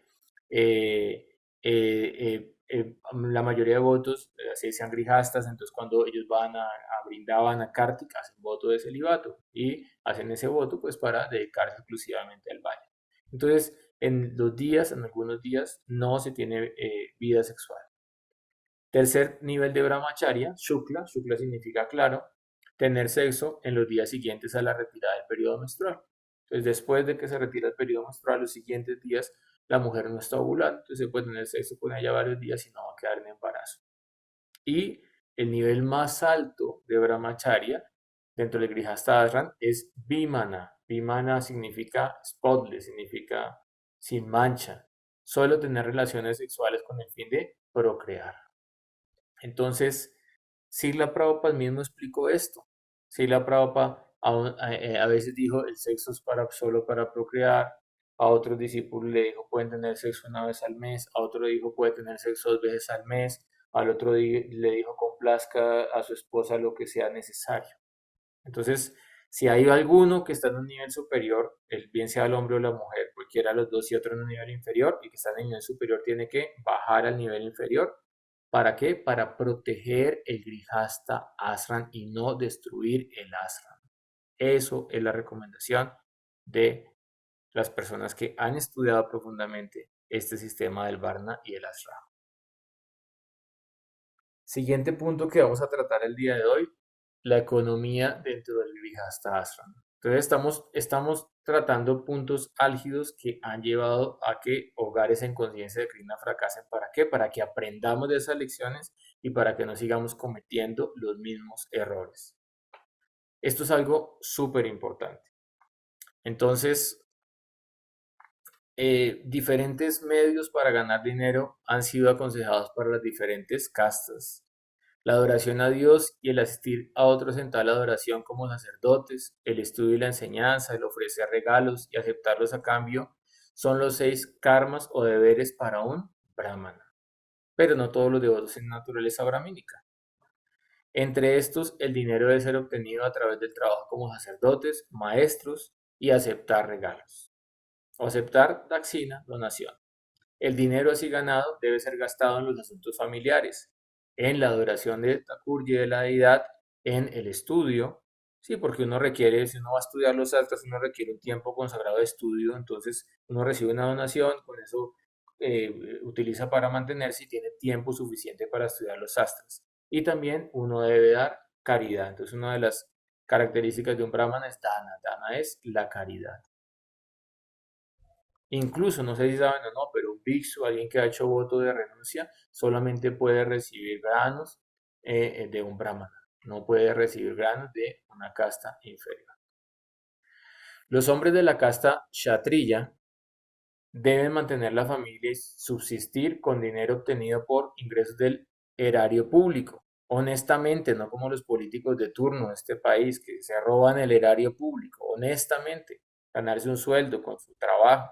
La mayoría de votos, así sean grijastas, entonces cuando ellos van a brindaban a Kartik, hacen voto de celibato y hacen ese voto pues para dedicarse exclusivamente al baño. Entonces, en los días, en algunos días, no se tiene vida sexual. Tercer nivel de brahmacharya, shukla. Shukla significa claro, tener sexo en los días siguientes a la retirada del periodo menstrual. Entonces, después de que se retira el periodo menstrual, los siguientes días la mujer no está ovulando, entonces se puede tener sexo con ella varios días y no va a quedar en embarazo. Y el nivel más alto de brahmacharya dentro del Grihastha Ashram es Vimana. Vimana significa spotless, significa sin mancha. Solo tener relaciones sexuales con el fin de procrear. Entonces, Srila Prabhupada mismo explicó esto. Srila Prabhupada a veces dijo el sexo es solo para procrear. A otros discípulos le dijo pueden tener sexo una vez al mes. A otro dijo puede tener sexo 2 veces al mes. Al otro le dijo complazca a su esposa lo que sea necesario. Entonces, si hay alguno que está en un nivel superior, bien sea el hombre o la mujer, cualquiera de los dos y otro en un nivel inferior, y que está en el nivel superior tiene que bajar al nivel inferior. ¿Para qué? Para proteger el Grihastha Ashram y no destruir el ashram. Eso es la recomendación de las personas que han estudiado profundamente este sistema del Varna y el ashram. Siguiente punto que vamos a tratar el día de hoy, la economía dentro del Grihastha Ashram. Entonces estamos tratando puntos álgidos que han llevado a que hogares en conciencia de Krishna fracasen. ¿Para qué? Para que aprendamos de esas lecciones y para que no sigamos cometiendo los mismos errores. Esto es algo súper importante. Entonces, diferentes medios para ganar dinero han sido aconsejados para las diferentes castas. La adoración a Dios y el asistir a otros en tal adoración como sacerdotes, el estudio y la enseñanza, el ofrecer regalos y aceptarlos a cambio, son los 6 karmas o deberes para un brahmana. Pero no todos los devotos tienen naturaleza brahmínica. Entre estos, el dinero debe ser obtenido a través del trabajo como sacerdotes, maestros y aceptar regalos. O aceptar daksina, donación. El dinero así ganado debe ser gastado en los asuntos familiares, en la adoración de Thakurji de la deidad, en el estudio, sí, porque uno requiere, si uno va a estudiar los astros, uno requiere un tiempo consagrado de estudio, entonces uno recibe una donación, con eso utiliza para mantenerse y tiene tiempo suficiente para estudiar los astros. Y también uno debe dar caridad, entonces una de las características de un brahmana es dana, dana es la caridad. Incluso, no sé si saben o no, pero un bhiksu, alguien que ha hecho voto de renuncia, solamente puede recibir granos de un brahmana, no puede recibir granos de una casta inferior. Los hombres de la casta kshatriya deben mantener la familia y subsistir con dinero obtenido por ingresos del erario público. Honestamente, no como los políticos de turno de este país que se roban el erario público. Honestamente, ganarse un sueldo con su trabajo.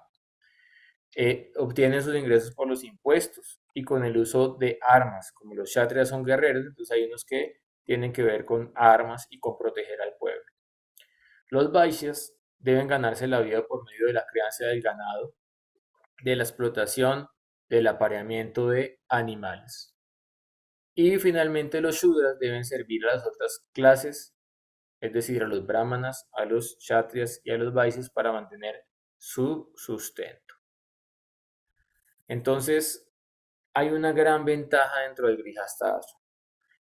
Obtienen sus ingresos por los impuestos y con el uso de armas. Como los kshatriyas son guerreros, entonces hay unos que tienen que ver con armas y con proteger al pueblo. Los vaishyas deben ganarse la vida por medio de la crianza del ganado, de la explotación, del apareamiento de animales. Y finalmente los shudras deben servir a las otras clases, es decir, a los brahmanas, a los kshatriyas y a los vaishyas para mantener su sustento. Entonces, hay una gran ventaja dentro del Grihastha Ashram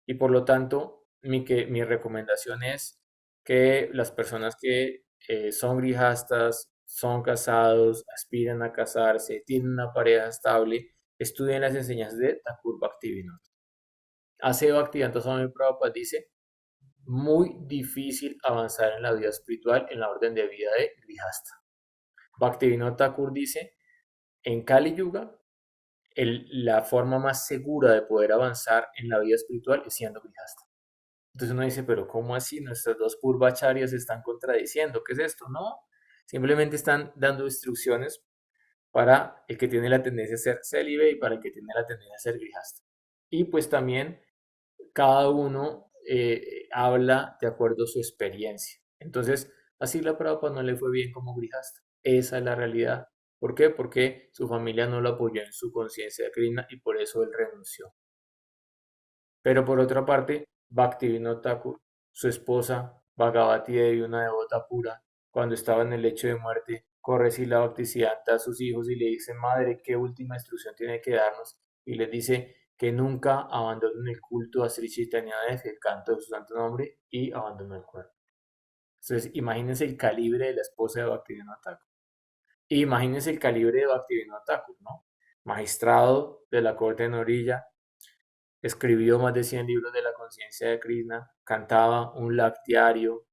y por lo tanto mi recomendación es que las personas que son grihastas, son casados, aspiran a casarse, tienen una pareja estable, estudien las enseñanzas de Thakur Bhaktivinoda. Hace Bhaktivedanta Swami Prabhupada dice, muy difícil avanzar en la vida espiritual en la orden de vida de grihasta. Bhaktivinoda Thakur dice, en Kali Yuga la forma más segura de poder avanzar en la vida espiritual es siendo grihasta. Entonces uno dice, pero ¿cómo así? Nuestras dos purvacharyas se están contradiciendo. ¿Qué es esto? No, simplemente están dando instrucciones para el que tiene la tendencia a ser célibe y para el que tiene la tendencia a ser grihasta. Y pues también cada uno habla de acuerdo a su experiencia. Entonces, así la Prabhupada no le fue bien como grihasta. Esa es la realidad. ¿Por qué? Porque su familia no lo apoyó en su conciencia de Krishna y por eso él renunció. Pero por otra parte, Bhaktivinoda Thakur, su esposa, Bhagavati Devi, una devota pura, cuando estaba en el lecho de muerte, corre Srila Bhaktisiddhanta a sus hijos y le dice, madre, ¿qué última instrucción tiene que darnos? Y les dice que nunca abandonen el culto a Sri Chaitanya Dev, el canto de su santo nombre, y abandonen el cuerpo. Entonces, imagínense el calibre de la esposa de Bhaktivinoda Thakur. Imagínense el calibre de Bhaktivinoda Thakur, ¿no? Magistrado de la corte en Orilla, escribió más de 100 libros de la conciencia de Krishna, cantaba un lactiario,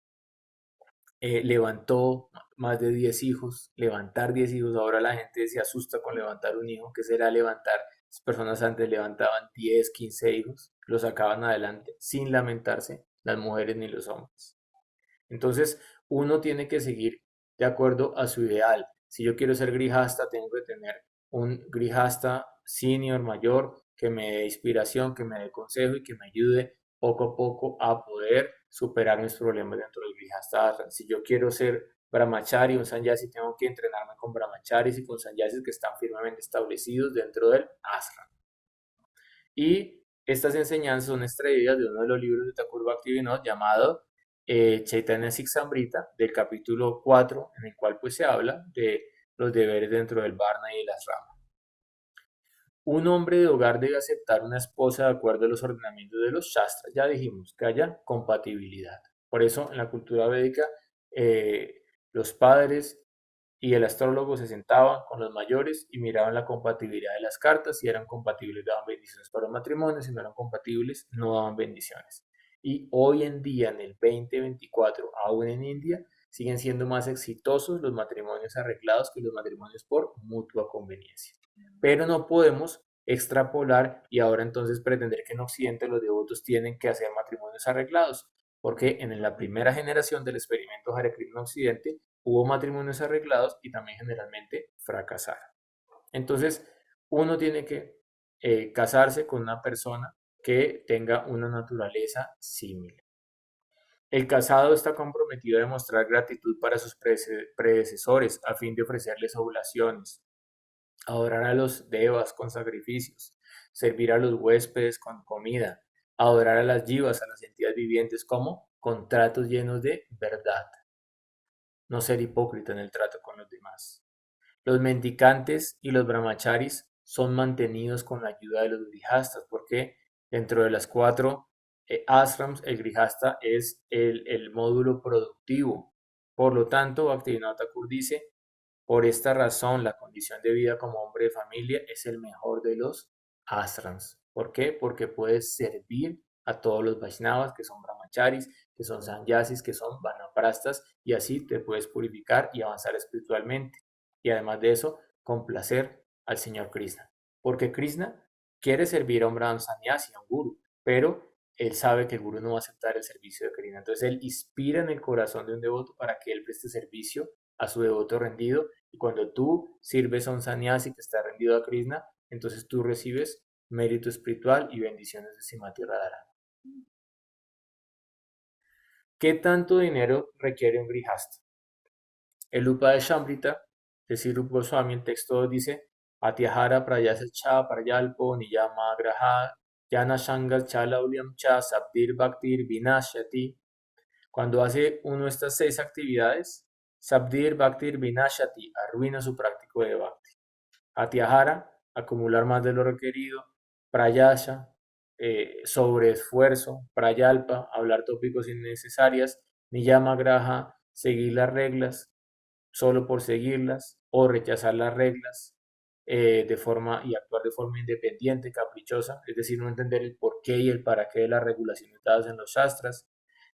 levantó más de 10 hijos, levantar 10 hijos, ahora la gente se asusta con levantar un hijo, ¿qué será levantar? Las personas antes levantaban 10, 15 hijos, los sacaban adelante sin lamentarse, las mujeres ni los hombres. Entonces, uno tiene que seguir de acuerdo a su ideal. Si yo quiero ser grijasta, tengo que tener un grijasta senior mayor que me dé inspiración, que me dé consejo y que me ayude poco a poco a poder superar mis problemas dentro del grijasta ashram. Si yo quiero ser brahmachari, un sanyasi, tengo que entrenarme con brahmacharis y con sanyasis que están firmemente establecidos dentro del ashram. Y estas enseñanzas son extraídas de uno de los libros de Thakur Bhaktivinoda llamado Chaitanya Siksamrita, del capítulo 4, en el cual pues se habla de los deberes dentro del Varna y el Asrama. Un hombre de hogar debe aceptar una esposa de acuerdo a los ordenamientos de los Shastras. Ya dijimos que haya compatibilidad. Por eso en la cultura védica los padres y el astrólogo se sentaban con los mayores y miraban la compatibilidad de las cartas. Si eran compatibles daban bendiciones para el matrimonio, si no eran compatibles no daban bendiciones. Y hoy en día, en el 2024, aún en India, siguen siendo más exitosos los matrimonios arreglados que los matrimonios por mutua conveniencia. Pero no podemos extrapolar y ahora entonces pretender que en Occidente los devotos tienen que hacer matrimonios arreglados, porque en la primera generación del experimento Hare Krishna en Occidente hubo matrimonios arreglados y también generalmente fracasaron. Entonces, uno tiene que casarse con una persona que tenga una naturaleza similar. El casado está comprometido a demostrar gratitud para sus predecesores a fin de ofrecerles oblaciones, adorar a los devas con sacrificios, servir a los huéspedes con comida, adorar a las jivas, a las entidades vivientes como contratos llenos de verdad, no ser hipócrita en el trato con los demás. Los mendicantes y los brahmacharis son mantenidos con la ayuda de los grijastas, porque dentro de las 4 ashrams, el grijasta es el módulo productivo. Por lo tanto, Bhaktivinoda Thakur dice, por esta razón, la condición de vida como hombre de familia es el mejor de los ashrams. ¿Por qué? Porque puedes servir a todos los Vaishnavas, que son brahmacharis, que son sannyasis, que son vanaprastas, y así te puedes purificar y avanzar espiritualmente. Y además de eso, complacer al Señor Krishna. Porque Krishna quiere servir a un brahman sannyasi, a un guru, pero él sabe que el guru no va a aceptar el servicio de Krishna. Entonces él inspira en el corazón de un devoto para que él preste servicio a su devoto rendido. Y cuando tú sirves a un sannyasi que está rendido a Krishna, entonces tú recibes mérito espiritual y bendiciones de Srimati Radharani. ¿Qué tanto dinero requiere un grihasta? El Upadeshamrita de Sri Rupa Goswami, el texto dice: Atyahara prayasa cha prayalpo niyama graha yana shangal chalaulyam cha sabdir bhaktir vinashyati. Cuando hace uno de estas 6 actividades, sabdir bhaktir vinashyati, arruina su práctico de bhakti. Atyahara, acumular más de lo requerido. Prayasa, sobreesfuerzo. Prayalpa, hablar tópicos innecesarias. Niyama graha, seguir las reglas solo por seguirlas o rechazar las reglas y actuar de forma independiente, caprichosa, es decir, no entender el porqué y el para qué de las regulaciones dadas en los shastras.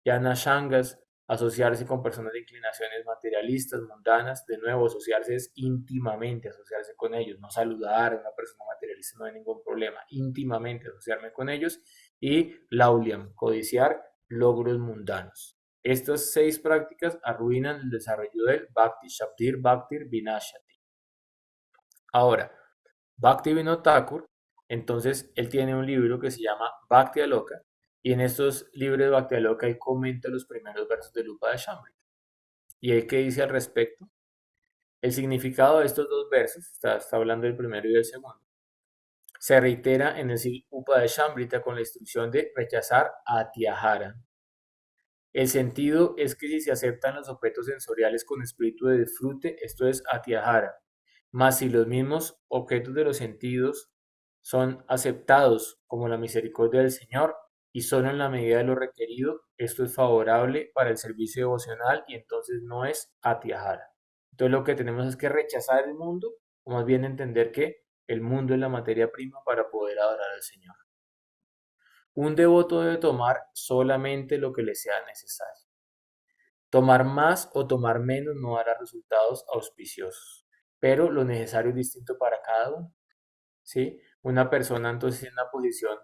Yana shangas, asociarse con personas de inclinaciones materialistas, mundanas. De nuevo, asociarse es íntimamente, asociarse con ellos, no saludar a una persona materialista, no hay ningún problema, íntimamente asociarme con ellos. Y lauliam, codiciar logros mundanos. Estas 6 prácticas arruinan el desarrollo del Bhakti, Shabdir Bhaktir Vinashyati. Ahora, Bhaktivinoda Thakur, entonces él tiene un libro que se llama Bhakti Aloka, y en estos libros de Bhakti Aloka él comenta los primeros versos del Upadeshamrita. ¿Y él qué dice al respecto? El significado de estos 2 versos, está hablando del primero y del segundo, se reitera en el Upadeshamrita con la instrucción de rechazar Atyahara. El sentido es que si se aceptan los objetos sensoriales con espíritu de disfrute, esto es atyahara, mas si los mismos objetos de los sentidos son aceptados como la misericordia del Señor y solo en la medida de lo requerido, esto es favorable para el servicio devocional y entonces no es atyahara. Entonces lo que tenemos es que rechazar el mundo, o más bien entender que el mundo es la materia prima para poder adorar al Señor. Un devoto debe tomar solamente lo que le sea necesario. Tomar más o tomar menos no dará resultados auspiciosos, pero lo necesario es distinto para cada uno. ¿Sí? Una persona entonces en una posición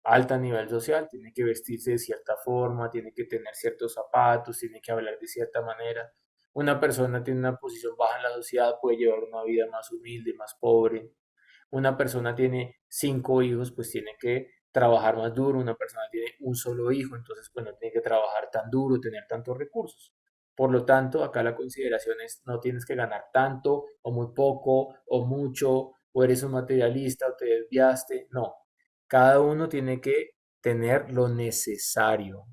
alta a nivel social tiene que vestirse de cierta forma, tiene que tener ciertos zapatos, tiene que hablar de cierta manera. Una persona tiene una posición baja en la sociedad, puede llevar una vida más humilde, más pobre. Una persona tiene 5 hijos, pues tiene que trabajar más duro. Una persona tiene un solo hijo, entonces pues no tiene que trabajar tan duro, tener tantos recursos. Por lo tanto, acá la consideración es no tienes que ganar tanto o muy poco o mucho o eres un materialista o te desviaste. No, cada uno tiene que tener lo necesario.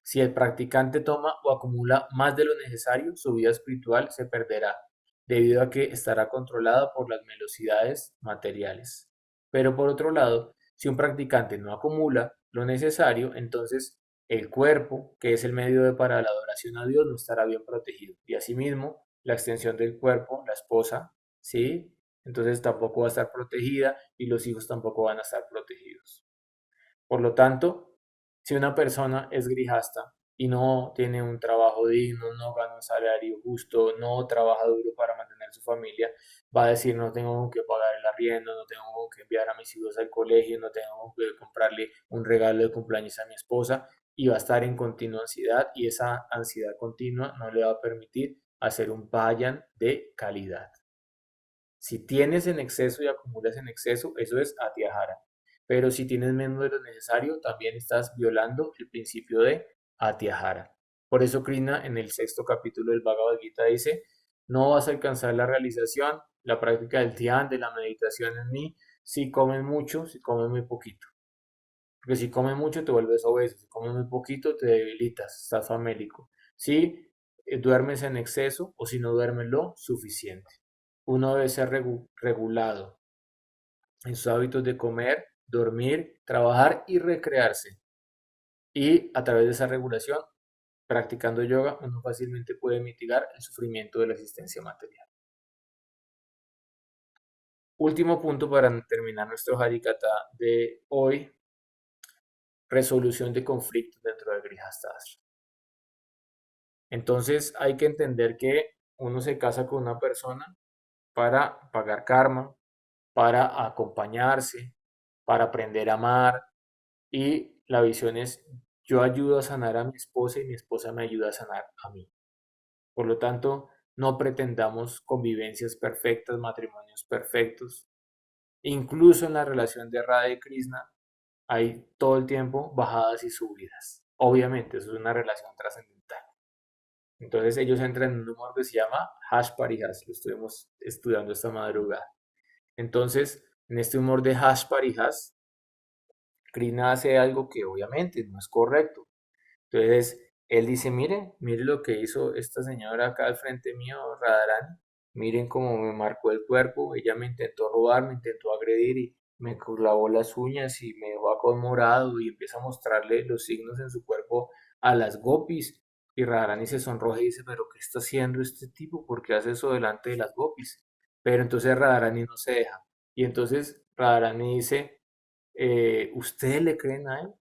Si el practicante toma o acumula más de lo necesario, su vida espiritual se perderá, debido a que estará controlada por las velocidades materiales. Pero por otro lado, si un practicante no acumula lo necesario, entonces el cuerpo, que es el medio para la adoración a Dios, no estará bien protegido. Y asimismo, la extensión del cuerpo, la esposa, ¿sí? Entonces tampoco va a estar protegida y los hijos tampoco van a estar protegidos. Por lo tanto, si una persona es grijasta y no tiene un trabajo digno, no gana un salario justo, no trabaja duro para mantener su familia, va a decir no tengo que pagar el arriendo, no tengo que enviar a mis hijos al colegio, no tengo que comprarle un regalo de cumpleaños a mi esposa y va a estar en continua ansiedad y esa ansiedad continua no le va a permitir hacer un vayan de calidad. Si tienes en exceso y acumulas en exceso, eso es atiajara. Pero si tienes menos de lo necesario, también estás violando el principio de atiajara. Por eso Krishna en el sexto capítulo del Bhagavad Gita dice, no vas a alcanzar la realización, la práctica del dhyan, de la meditación en mí, si comes mucho, si comes muy poquito. Porque si comes mucho te vuelves obeso, si comes muy poquito te debilitas, estás famélico. Si duermes en exceso o si no duermes lo suficiente. Uno debe ser regulado en sus hábitos de comer, dormir, trabajar y recrearse. Y a través de esa regulación, practicando yoga, uno fácilmente puede mitigar el sufrimiento de la existencia material. Último punto para terminar nuestro Harikata de hoy, resolución de conflictos dentro del Grihasthasana. Entonces hay que entender que uno se casa con una persona para pagar karma, para acompañarse, para aprender a amar y la visión es yo ayudo a sanar a mi esposa y mi esposa me ayuda a sanar a mí. Por lo tanto, no pretendamos convivencias perfectas, matrimonios perfectos. Incluso en la relación de Radha y Krishna hay todo el tiempo bajadas y subidas. Obviamente, eso es una relación trascendental. Entonces ellos entran en un humor que se llama Hash Parihas, lo estuvimos estudiando esta madrugada. Entonces, en este humor de Hash Parihas, Krishna hace algo que obviamente no es correcto. Entonces, él dice, mire lo que hizo esta señora acá al frente mío, Radharani. Miren cómo me marcó el cuerpo. Ella me intentó robar, me intentó agredir y me clavó las uñas y me dejó acosmorado y empieza a mostrarle los signos en su cuerpo a las gopis. Y Radharani se sonroja y dice, pero ¿qué está haciendo este tipo? ¿Por qué hace eso delante de las gopis? Pero entonces Radharani no se deja. Y entonces Radharani dice, ¿ustedes le creen a él?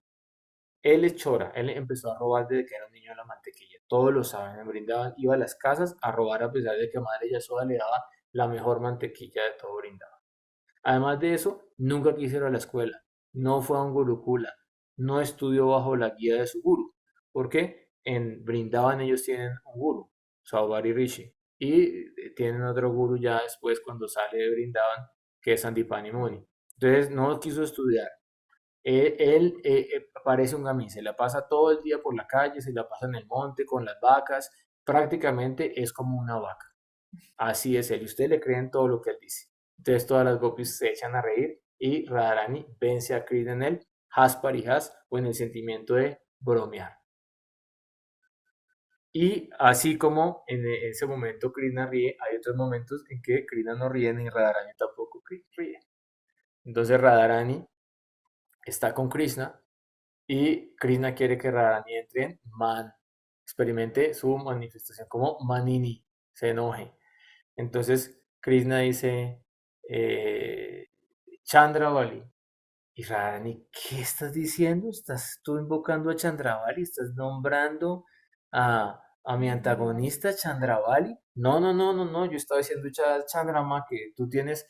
Él es chora, él empezó a robar desde que era un niño de la mantequilla. Todos lo saben, en Brindaban iba a las casas a robar a pesar de que Madre Yasoda le daba la mejor mantequilla de todo Brindaban. Además de eso, nunca quiso ir a la escuela, no fue a un gurukula, no estudió bajo la guía de su guru, porque en Brindaban ellos tienen un guru, Saubhari Rishi, y tienen otro guru ya después cuando sale de Brindaban, que es Sandipani Muni. Entonces no quiso estudiar, él parece un gamín, se la pasa todo el día por la calle, se la pasa en el monte con las vacas, prácticamente es como una vaca. Así es él, y ustedes le creen todo lo que él dice. Entonces todas las gopis se echan a reír y Radharani vence a Krishna en el has parijas o en el sentimiento de bromear. Y así como en ese momento Krishna ríe, hay otros momentos en que Krishna no ríe ni Radharani tampoco ríe. Entonces Radharani está con Krishna y Krishna quiere que Radharani entre en Man, experimente su manifestación como Manini. se enoje. Entonces Krishna dice, eh, Chandravali. Y Radharani, ¿qué estás diciendo? ¿Estás tú invocando a Chandravali? ¿Estás nombrando a mi antagonista Chandravali? No, no, no, no, no. Yo estaba diciendo Chandrama que tú tienes,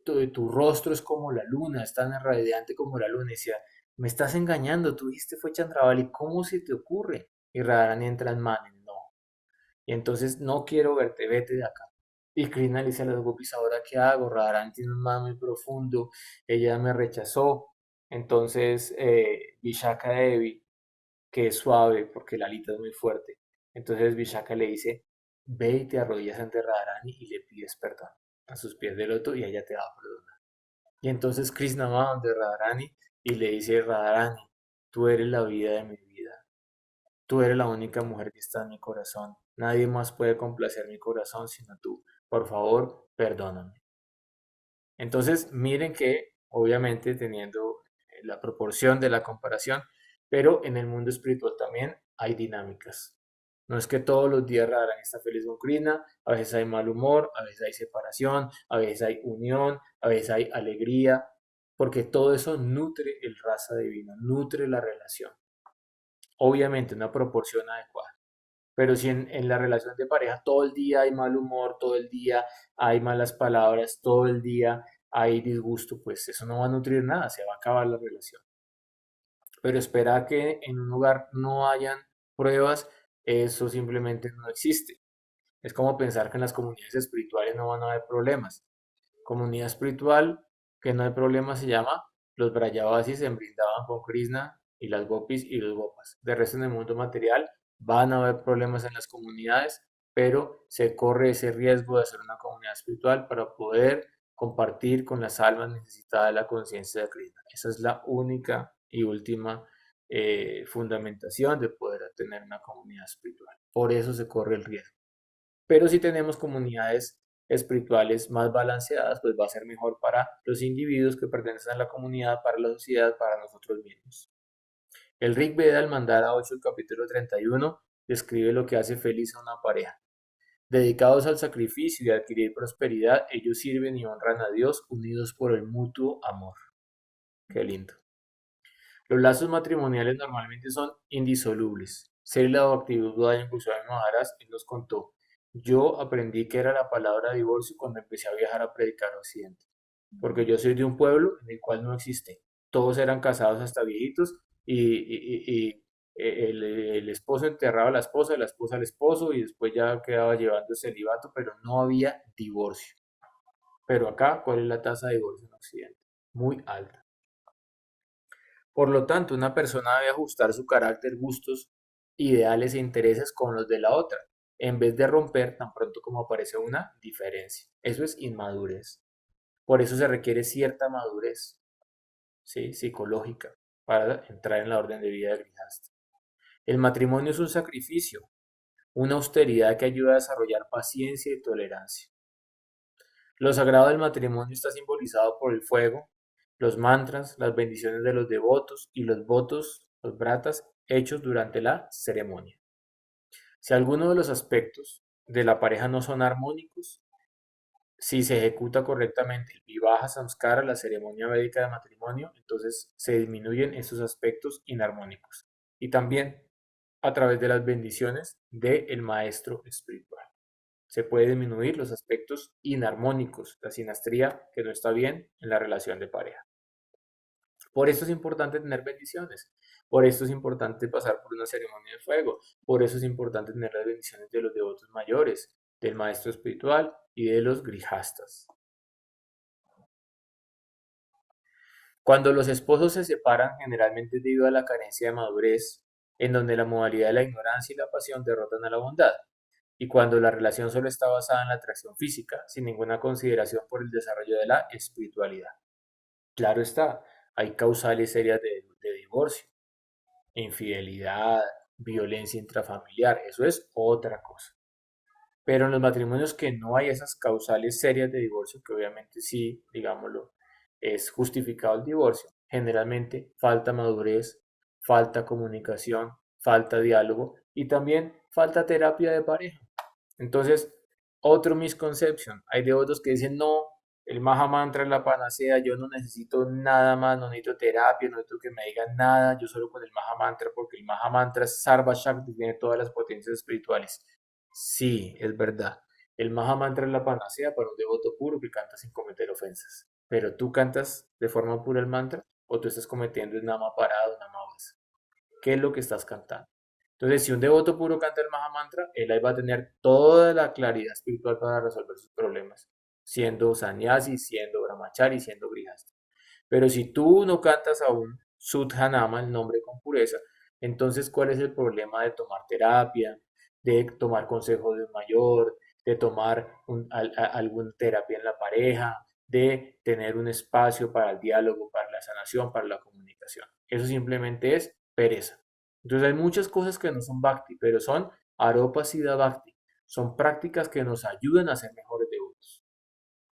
tu rostro es como la luna, es tan radiante como la luna. Y decía, me estás engañando, tú dijiste fue Chandravali, ¿cómo se te ocurre? Y Radharani entra en man, no. Y entonces no quiero verte, vete de acá. Y Krishna le dice a los gopis, ¿ahora qué hago? Radharani tiene un mal muy profundo, ella me rechazó. Entonces Vishaka Devi, que es suave porque la alita es muy fuerte, entonces Vishaka le dice, ve y te arrodillas ante Radharani y le pides perdón a sus pies de loto y ella te va a perdonar. Y entonces Krishna va donde Radharani y le dice, Radharani, tú eres la vida de mi vida. Tú eres la única mujer que está en mi corazón. Nadie más puede complacer mi corazón sino tú. Por favor, perdóname. Entonces, miren que, obviamente, teniendo la proporción de la comparación, pero en el mundo espiritual también hay dinámicas. No es que todos los días Radharani está feliz con Krishna, a veces hay mal humor, a veces hay separación, a veces hay unión, a veces hay alegría, porque todo eso nutre el raza divino, nutre la relación. Obviamente, una proporción adecuada. Pero si en la relación de pareja todo el día hay mal humor, todo el día hay malas palabras, todo el día hay disgusto, pues eso no va a nutrir nada, se va a acabar la relación. Pero esperar que en un lugar no hayan pruebas, eso simplemente no existe. Es como pensar que en las comunidades espirituales no van a haber problemas. Comunidad espiritual que no hay problema se llama los Brayavasis se brindaban con Krishna y las Gopis y los Gopas. De resto en el mundo material van a haber problemas en las comunidades, pero se corre ese riesgo de hacer una comunidad espiritual para poder compartir con las almas necesitadas de la conciencia de Krishna. Esa es la única y última fundamentación de poder tener una comunidad espiritual. Por eso se corre el riesgo. Pero si tenemos comunidades espirituales más balanceadas, pues va a ser mejor para los individuos que pertenecen a la comunidad, para la sociedad, para nosotros mismos. El Rig Veda, el Mandala 8, el capítulo 31, describe lo que hace feliz a una pareja. Dedicados al sacrificio y a adquirir prosperidad, ellos sirven y honran a Dios unidos por el mutuo amor. Qué lindo. Los lazos matrimoniales normalmente son indisolubles. Srila Bhaktivedanta Goswami Maharaj él nos contó, yo aprendí que era la palabra divorcio cuando empecé a viajar a predicar a Occidente, porque yo soy de un pueblo en el cual no existe. Todos eran casados hasta viejitos y el esposo enterraba a la esposa al esposo y después ya quedaba llevando el celibato, pero no había divorcio. Pero acá, ¿cuál es la tasa de divorcio en Occidente? Muy alta. Por lo tanto, una persona debe ajustar su carácter, gustos, ideales e intereses con los de la otra, en vez de romper tan pronto como aparece una diferencia. Eso es inmadurez. Por eso se requiere cierta madurez, ¿sí? Psicológica para entrar en la orden de vida de Grihasta. El matrimonio es un sacrificio, una austeridad que ayuda a desarrollar paciencia y tolerancia. Lo sagrado del matrimonio está simbolizado por el fuego, los mantras, las bendiciones de los devotos y los votos, los bratas, hechos durante la ceremonia. Si alguno de los aspectos de la pareja no son armónicos, si se ejecuta correctamente el vivaha samskara, la ceremonia védica de matrimonio, entonces se disminuyen esos aspectos inarmónicos. Y también a través de las bendiciones del maestro espiritual. Se puede disminuir los aspectos inarmónicos, la sinastría que no está bien en la relación de pareja. Por eso es importante tener bendiciones, por eso es importante pasar por una ceremonia de fuego, por eso es importante tener las bendiciones de los devotos mayores, del maestro espiritual y de los grijastas. Cuando los esposos se separan, generalmente es debido a la carencia de madurez, en donde la modalidad de la ignorancia y la pasión derrotan a la bondad, y cuando la relación solo está basada en la atracción física, sin ninguna consideración por el desarrollo de la espiritualidad. Claro está, hay causales serias de divorcio, infidelidad, violencia intrafamiliar, eso es otra cosa. Pero en los matrimonios que no hay esas causales serias de divorcio, que obviamente sí, digámoslo, es justificado el divorcio, generalmente falta madurez, falta comunicación, falta diálogo y también falta terapia de pareja. Entonces, Otro misconception. Hay devotos que dicen, no, el Maha Mantra es la panacea, yo no necesito nada más, no necesito terapia, no necesito que me digan nada, yo solo con el Maha Mantra, porque el Maha Mantra es Sarva Shakti, tiene todas las potencias espirituales. Sí, es verdad. El Maha Mantra es la panacea para un devoto puro que canta sin cometer ofensas. Pero tú cantas de forma pura el mantra o tú estás cometiendo el nama parado, nama basa. ¿Qué es lo que estás cantando? Entonces, si un devoto puro canta el Maha Mantra, él ahí va a tener toda la claridad espiritual para resolver sus problemas, siendo sannyasi, siendo brahmachari, siendo grihasta. Pero si tú no cantas aún Sudhanama, el nombre con pureza, entonces ¿cuál es el problema de tomar terapia, de tomar consejo de un mayor, de tomar alguna terapia en la pareja, de tener un espacio para el diálogo, para la sanación, para la comunicación? Eso simplemente es pereza. Entonces hay muchas cosas que no son bhakti, pero son aropa siddha bhakti. Son prácticas que nos ayudan a ser mejores devotos.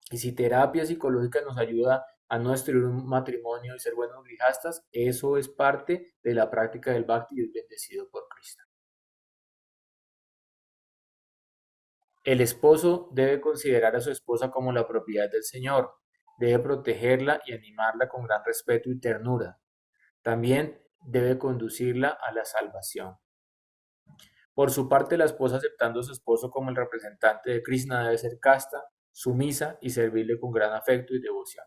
Y si terapia psicológica nos ayuda a no destruir un matrimonio y ser buenos grijastas, eso es parte de la práctica del bhakti y es bendecido por Krishna. El esposo debe considerar a su esposa como la propiedad del Señor, debe protegerla y animarla con gran respeto y ternura. También debe conducirla a la salvación. Por su parte, la esposa, aceptando a su esposo como el representante de Krishna, debe ser casta, sumisa y servirle con gran afecto y devoción.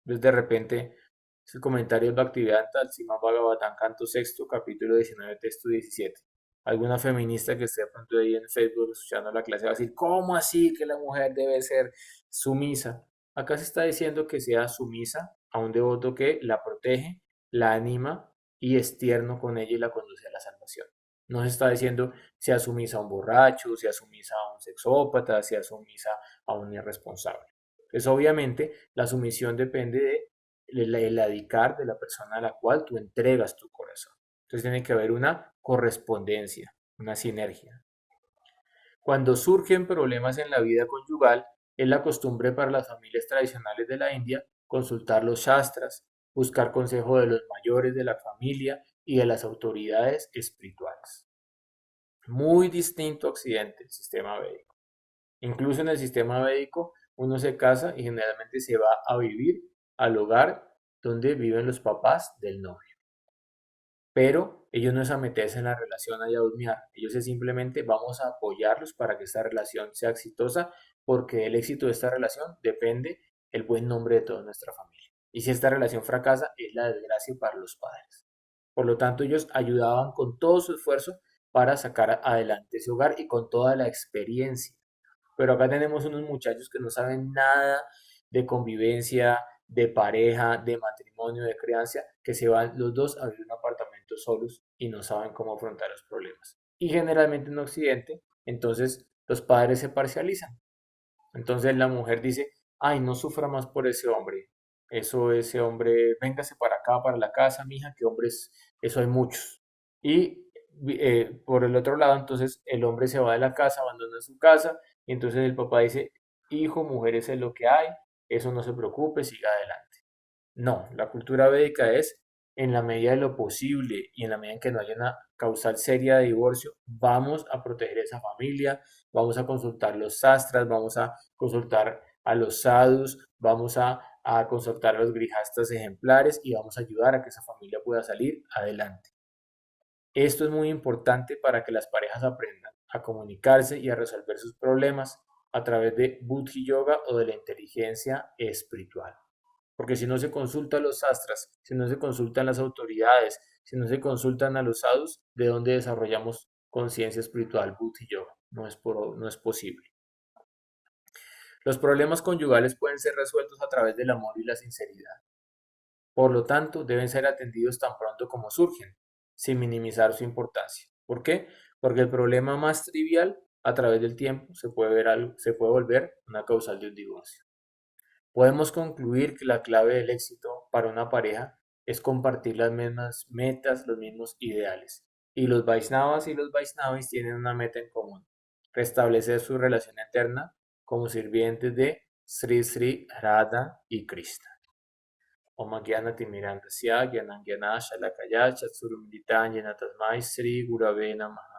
Entonces, de repente, ese comentario es Bhaktivedanta al Srimad Bhagavatam, canto sexto, capítulo 19, texto 17. Alguna feminista que esté de pronto ahí en Facebook escuchando la clase va a decir, ¿cómo así que la mujer debe ser sumisa? Acá se está diciendo que sea sumisa a un devoto que la protege, la anima y es tierno con ella y la conduce a la salvación. No se está diciendo sea sumisa a un borracho, sea sumisa a un sexópata, sea sumisa a un irresponsable. Pues obviamente la sumisión depende del dedicar de la persona a la cual tú entregas tu corazón. Entonces tiene que haber una correspondencia, una sinergia. Cuando surgen problemas en la vida conyugal, es la costumbre para las familias tradicionales de la India consultar los shastras, buscar consejo de los mayores de la familia y de las autoridades espirituales. Muy distinto a Occidente, el sistema védico. Incluso en el sistema védico, uno se casa y generalmente se va a vivir al hogar donde viven los papás del novio. Pero ellos no es a meterse en la relación y a husmear. Ellos es simplemente vamos a apoyarlos para que esta relación sea exitosa, porque del éxito de esta relación depende el buen nombre de toda nuestra familia. Y si esta relación fracasa, es la desgracia para los padres. Por lo tanto, ellos ayudaban con todo su esfuerzo para sacar adelante ese hogar y con toda la experiencia. Pero acá tenemos unos muchachos que no saben nada de convivencia, de pareja, de matrimonio, de crianza, que se van los dos a vivir en un apartamento solos y no saben cómo afrontar los problemas. Y generalmente en Occidente, entonces los padres se parcializan. Entonces la mujer dice, ay, no sufra más por ese hombre. Eso, ese hombre, véngase para acá, para la casa, mija, que hombres, eso hay muchos. Y por el otro lado, entonces el hombre se va de la casa, abandona su casa, y entonces el papá dice, hijo, mujer, eso es lo que hay, eso no se preocupe, siga adelante. No, la cultura védica es en la medida de lo posible y en la medida en que no haya una causal seria de divorcio, vamos a proteger esa familia, vamos a consultar los sastras, vamos a consultar a los sadhus, vamos a consultar a los grijastas ejemplares y vamos a ayudar a que esa familia pueda salir adelante. Esto es muy importante para que las parejas aprendan a comunicarse y a resolver sus problemas a través de Buddhi Yoga o de la inteligencia espiritual. Porque si no se consulta a los sastras, si no se consultan las autoridades, si no se consultan a los sadhus, ¿de dónde desarrollamos conciencia espiritual, Buddhi Yoga? No es posible. Los problemas conyugales pueden ser resueltos a través del amor y la sinceridad. Por lo tanto, deben ser atendidos tan pronto como surgen, sin minimizar su importancia. ¿Por qué? Porque el problema más trivial, a través del tiempo, se puede volver una causal de un divorcio. Podemos concluir que la clave del éxito para una pareja es compartir las mismas metas, los mismos ideales. Y los Vaisnavas y los Vaisnavis tienen una meta en común: restablecer su relación eterna como sirvientes de Sri Sri Radha y Krishna. Om Gyana Timirandasya Gyanam Gyana Shalakaya Chatsuru Militan Tasmai Sri Gurave Namaha.